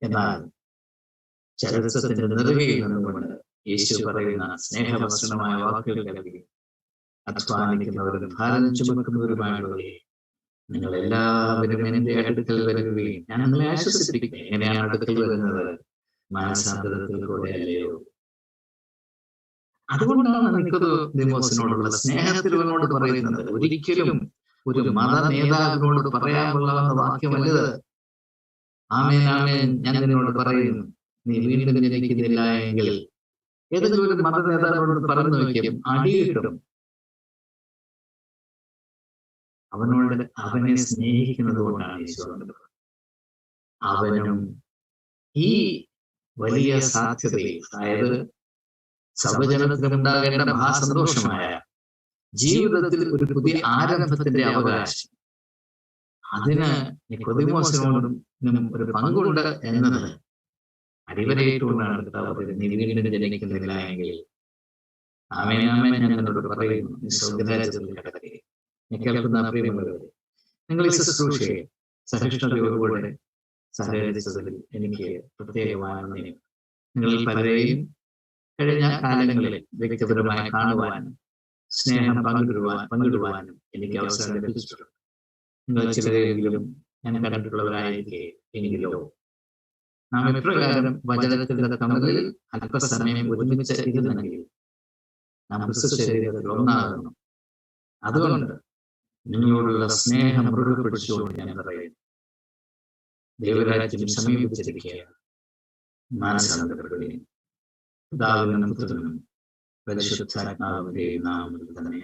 എന്നാൽ ചരിത്രത്തിന്റെ നെറുകയിൽ നിന്നുകൊണ്ട് യേശു പറയുന്ന സ്നേഹവസ്ത്രമായ വാക്കുകൾ കേൾക്കുക. അധ്വാനിക്കുന്നവരും ഭാരം ചുമക്കുന്നവരുമായുള്ളവരെ നിങ്ങൾ എല്ലാവരും എന്റെ അടുക്കൽ വരുകയും ഞാൻ നിങ്ങളെ ആശ്വസിപ്പിക്കും. എങ്ങനെയാണ് അടുക്കൽ വരുന്നത്? മാനസാന്തരത്തിലൂടെ അല്ലയോ? അതുകൊണ്ടാണ് നിക്കോദെമോസിനോടുള്ള സ്നേഹത്തിനോട് പറയുന്നത്. ഒരിക്കലും ഒരു മത നേതാവിനോട് പറയാനുള്ള വാക്യമല്ലത്. ആമേൻ ആമേൻ, ഞാൻ നിന്നോട് പറയുന്നു, നീ വീണ്ടും ജനിക്കുന്നില്ല എങ്കിൽ. ഏതെങ്കിലും ഒരു മത നേതാവിനോട് പറഞ്ഞു നോക്കിയും അടി കിട്ടും. അവനെ സ്നേഹിക്കുന്നത് കൊണ്ടാണ് ഈശോ അവനും ഈ വലിയ സാധ്യതയിൽ, അതായത് സർവജനത്തിനുണ്ടാകേണ്ട മഹാസന്തോഷമായ ജീവിതത്തിൽ ഒരു പുതിയ ആരംഭത്തിന്റെ അവകാശം, അതിന് നിക്കോദെമോസിനോടും ഒരു പങ്കുണ്ട് എന്നത് അടിവരയിട്ടുകൊണ്ടാണ് നീ വീണ്ടും ജനിക്കുന്നില്ല എങ്കിൽ. ആമേൻ ആമേൻ, ഞാൻ നിന്നോട് പറയുന്നു, നീ സ്വർഗ്ഗരാജ്യത്തിൽ കടക്കേ. കേൾക്കുന്ന പ്രിയമുള്ളവരെ, നിങ്ങൾ ഈ ശുശ്രൂഷയെ സഹിഷ്ണുതയോടുകൂടെ സഹകരിച്ചതിൽ എനിക്ക് പ്രത്യേകമായ നന്ദി. നിങ്ങളിൽ പലരെയും കഴിഞ്ഞ കാലങ്ങളിൽ വ്യക്തിപരമായി കാണുവാനും സ്നേഹം പങ്കിടുവാനും എനിക്ക് അവസരം ലഭിച്ചിട്ടുണ്ട്. നിങ്ങൾ ചിലരെങ്കിലും ഞാൻ കണ്ടിട്ടുള്ളവരായിരിക്കെ എങ്കിലോ നാം എപ്രകാരം വചനത്തിന്റെ തമ്മിൽ അല്പസമയം ഒരുമിച്ച് ഇരുന്നെങ്കിൽ നാം ക്രിസ്തു ശരീരത്തിൽ ഒന്നാകുന്നു. അതുകൊണ്ട് നിങ്ങളോടുള്ള സ്നേഹം മുറുകെ പിടിച്ചുകൊണ്ട് ഞാൻ പറയുന്നു, ദൈവരാജ്യം സമീപിച്ചിരിക്കുകയാണ്. മാനസാന്തരപ്പെടുകയും പിതാവിനും പുത്രനും പരിശുദ്ധാത്മാവിന്റെ നാമത്തിൽ തന്നെ.